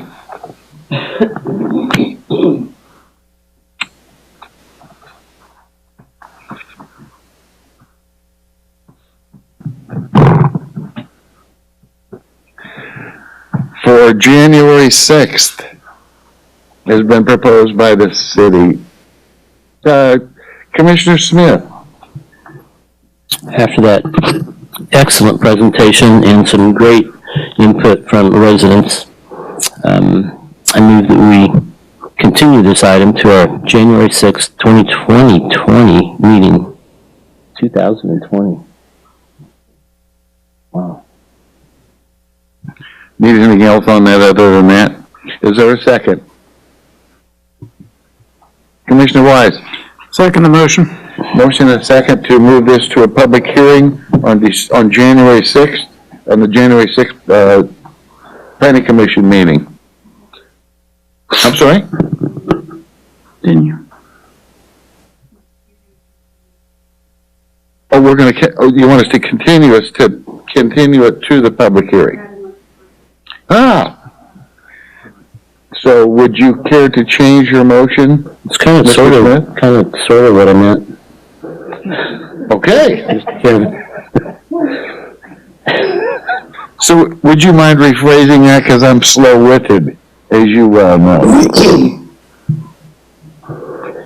For January 6th has been proposed by the city. Commissioner Smith. After that excellent presentation and some great input from residents, I move that we continue this item to our January 6th, 2020 meeting. 2020. Wow. Need anything else on that other than that? Is there a second? Commissioner Wise. Second the motion. Motion and a second to move this to a public hearing on January 6th, on the January 6th Planning Commission meeting. I'm sorry? Didn't you? Oh, we're going to, you want us to continue it to the public hearing? Ah. So would you care to change your motion? It's kind of sort of what I meant. Okay. So would you mind rephrasing that, because I'm slow-witted, as you well know.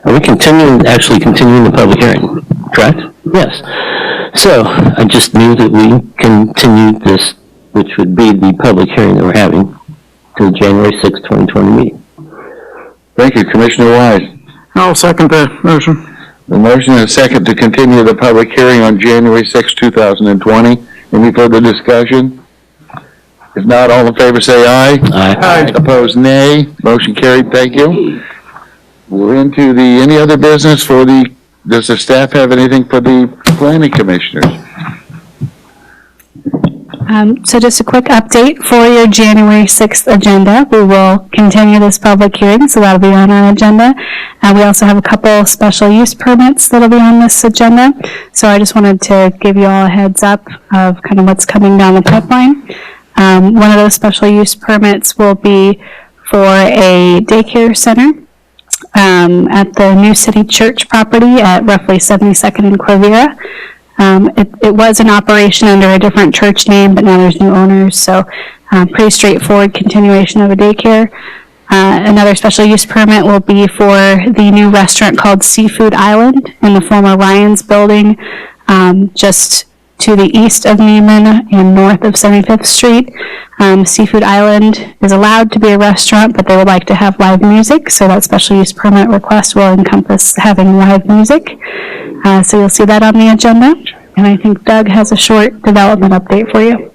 Are we continuing the public hearing, correct? Yes. So I just move that we continue this, which would be the public hearing that we're having, to the January 6th, 2020 meeting. Thank you, Commissioner Wise. I'll second the motion. The motion and a second to continue the public hearing on January 6, 2020. Any further discussion? If not, all in favor say aye. Aye. Opposed, nay. Motion carried. Thank you. We're into any other business does the staff have anything for the planning commissioners? So just a quick update for your January 6th agenda. We will continue this public hearing, so that'll be on our agenda. We also have a couple special use permits that'll be on this agenda. So I just wanted to give you all a heads up of kind of what's coming down the pipeline. One of those special use permits will be for a daycare center at the New City Church property at roughly 72nd and Quivira. It was in operation under a different church name, but now there's new owners, so pretty straightforward continuation of a daycare. Another special use permit will be for the new restaurant called Seafood Island in the former Ryan's building, just to the east of Neiman and north of 75th Street. Seafood Island is allowed to be a restaurant, but they would like to have live music, so that special use permit request will encompass having live music. So you'll see that on the agenda, and I think Doug has a short development update for you.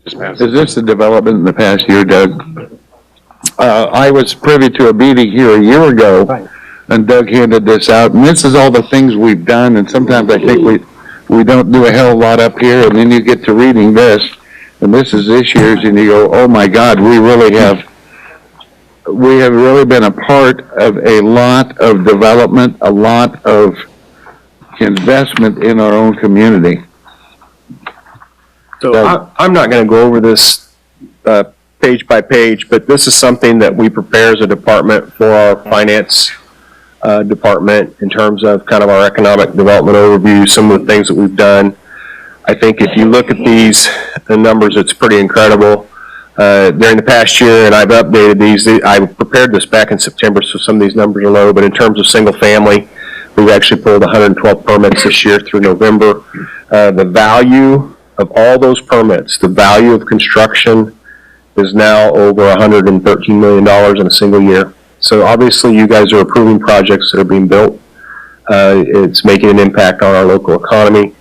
Is this a development in the past year, Doug? I was privy to a meeting here a year ago, and Doug handed this out, and this is all the things we've done, and sometimes I think we don't do a hell of a lot up here, and then you get to reading this, and this is this year's, and you go, oh my God, we have really been a part of a lot of development, a lot of investment in our own community. So I'm not going to go over this page by page, but this is something that we prepare as a department for our finance department in terms of kind of our economic development overview, some of the things that we've done. I think if you look at the numbers, it's pretty incredible. During the past year, and I've updated these, I prepared this back in September, so some of these numbers are low, but in terms of single family, we've actually pulled 112 permits this year through November. The value of all those permits, the value of construction is now over $113 million in a single year. So obviously you guys are approving projects that are being built. It's making an impact on our local economy.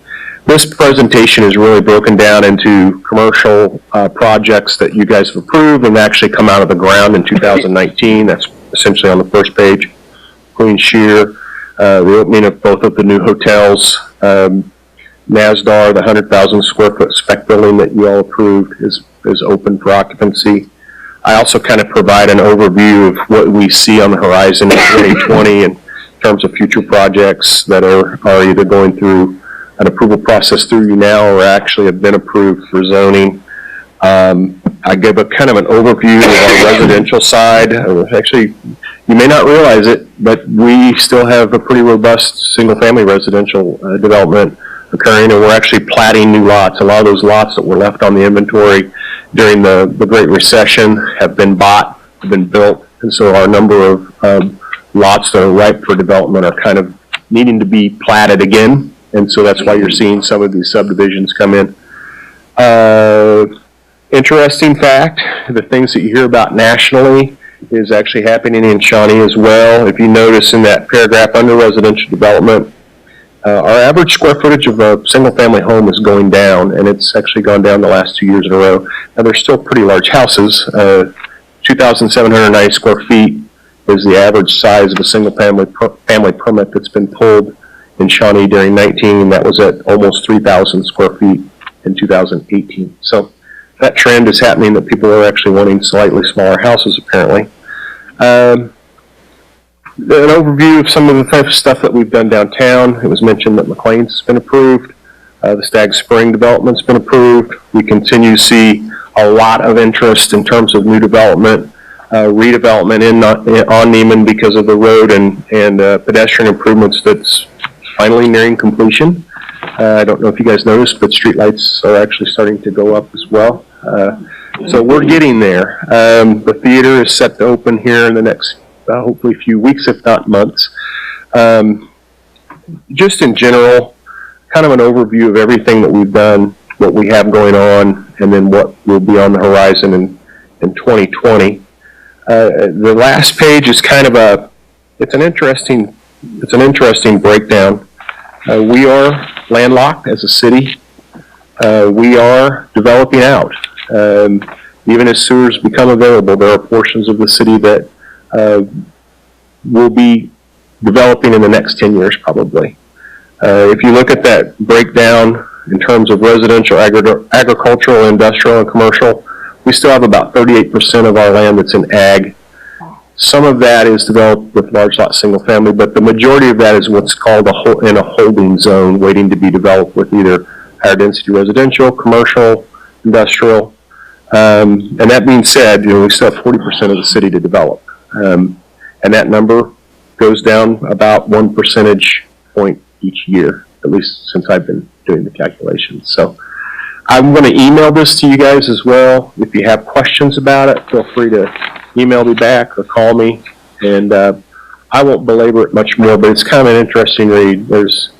This presentation is really broken down into commercial projects that you guys have approved and actually come out of the ground in 2019. That's essentially on the first page. Queen Shear, the opening of both of the new hotels, NASDAR, the 100,000 square foot spec building that you all approved is open for occupancy. I also kind of provide an overview of what we see on the horizon in 2020 in terms of future projects that are either going through an approval process through you now or actually have been approved for zoning. I give a kind of an overview of our residential side. Actually, you may not realize it, but we still have a pretty robust single-family residential development occurring, and we're actually platting new lots. A lot of those lots that were left on the inventory during the Great Recession have been bought, have been built, and so our number of lots that are ripe for development are kind of needing to be platted again, and so that's why you're seeing some of these subdivisions come in. Interesting fact, the things that you hear about nationally is actually happening in Shawnee as well. If you notice in that paragraph under residential development, our average square footage of a single-family home is going down, and it's actually gone down the last 2 years in a row. Now, they're still pretty large houses. 2,790 square feet is the average size of a single-family permit that's been pulled in Shawnee during 19. That was at almost 3,000 square feet in 2018. So that trend is happening, that people are actually wanting slightly smaller houses, apparently. An overview of some of the type of stuff that we've done downtown. It was mentioned that McLean's has been approved. The Stag Spring development's been approved. We continue to see a lot of interest in terms of new development, redevelopment on Neiman because of the road and pedestrian improvements that's finally nearing completion. I don't know if you guys noticed, but streetlights are actually starting to go up as well. So we're getting there. The theater is set to open here in the next hopefully a few weeks, if not months. Just in general, kind of an overview of everything that we've done, what we have going on, and then what will be on the horizon in 2020. The last page is kind of it's an interesting breakdown. We are landlocked as a city. We are developing out. Even as sewers become available, there are portions of the city that will be developing in the next 10 years probably. If you look at that breakdown in terms of residential, agricultural, industrial, and commercial, we still have about 38% of our land that's in ag. Some of that is developed with large lot single family, but the majority of that is what's called in a holding zone, waiting to be developed with either higher density residential, commercial, industrial. And that being said, we still have 40% of the city to develop. And that number goes down about 1 percentage point each year, at least since I've been doing the calculations. So I'm going to email this to you guys as well. If you have questions about it, feel free to email me back or call me. And I won't belabor it much more, but it's kind of an interesting read. There's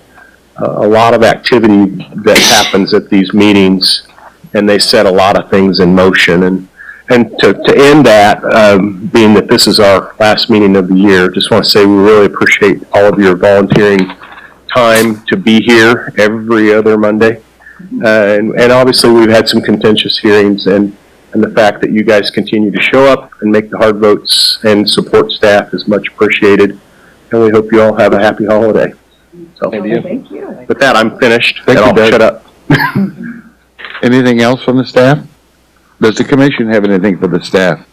a lot of activity that happens at these meetings, and they set a lot of things in motion. And to end that, being that this is our last meeting of the year, just want to say we really appreciate all of your volunteering time to be here every other Monday. And obviously we've had some contentious hearings, and the fact that you guys continue to show up and make the hard votes and support staff is much appreciated. And we hope you all have a happy holiday. So, Thank you. with that, I'm finished. Thank you, I'll Doug. shut up. Anything else from the staff? Does the commission have anything for the staff?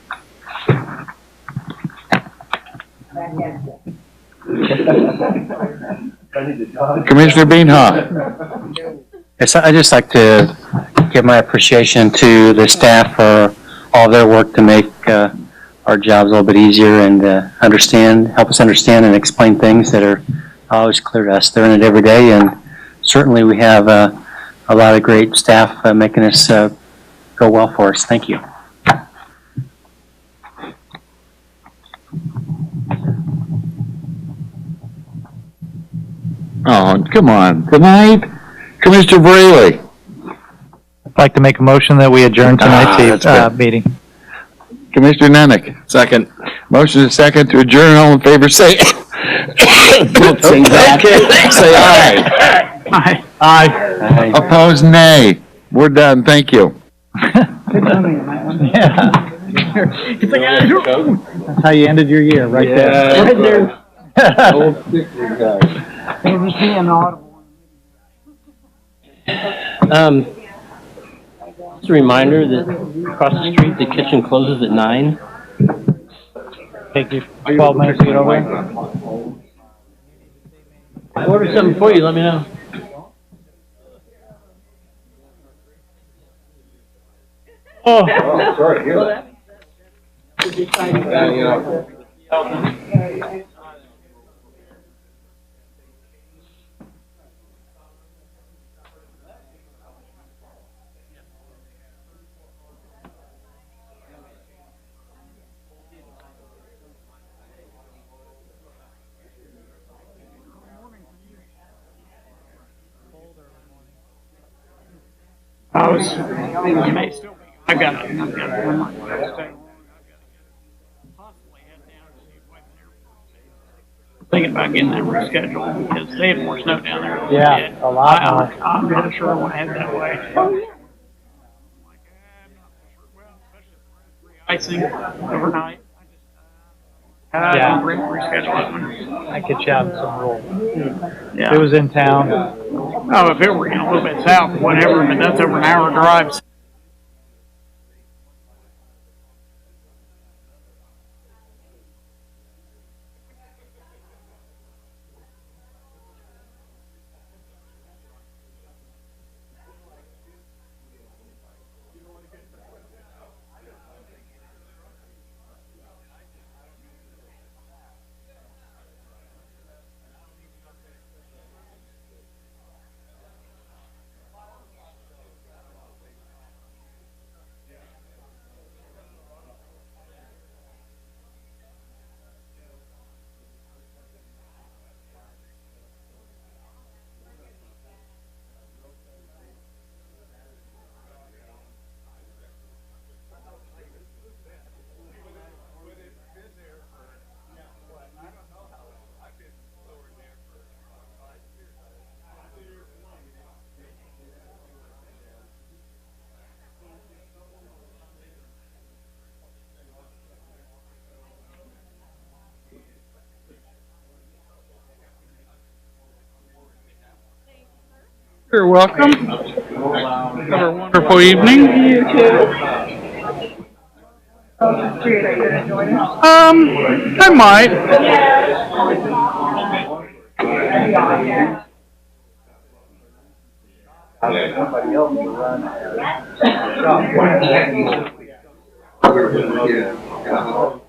Commissioner Beanhaw. Yes, I'd just like to give my appreciation to the staff for all their work to make our jobs a little bit easier and help us understand and explain things that are always clear to us. They're in it every day, and certainly we have a lot of great staff making this go well for us. Thank you. Oh, come on. Tonight? Commissioner Braley. I'd like to make a motion that we adjourn tonight's that's good. meeting. Commissioner Nenick. Second. Motion is second to adjourn. All in favor, say. Don't sing that. Say aye. Aye. Aye. Opposed, nay. We're done. Thank you. Yeah. That's how you ended your year, right there. Just a reminder that across the street, the kitchen closes at 9. Take you 12 minutes to get over here. I ordered something for you, let me know. Oh. Sorry to hear that. You may still be. I've got it. Thinking about getting that rescheduled because they had more snow down there. Yeah, a lot more. I'm not sure I want to head that way. Icing overnight. Yeah. Reschedule it. I could shout some rules. Yeah. It was in town. Oh, if it were a little bit south, whatever, but that's over an hour drive. You're welcome. Have a wonderful evening. You too. I might. Somebody else to run a shop.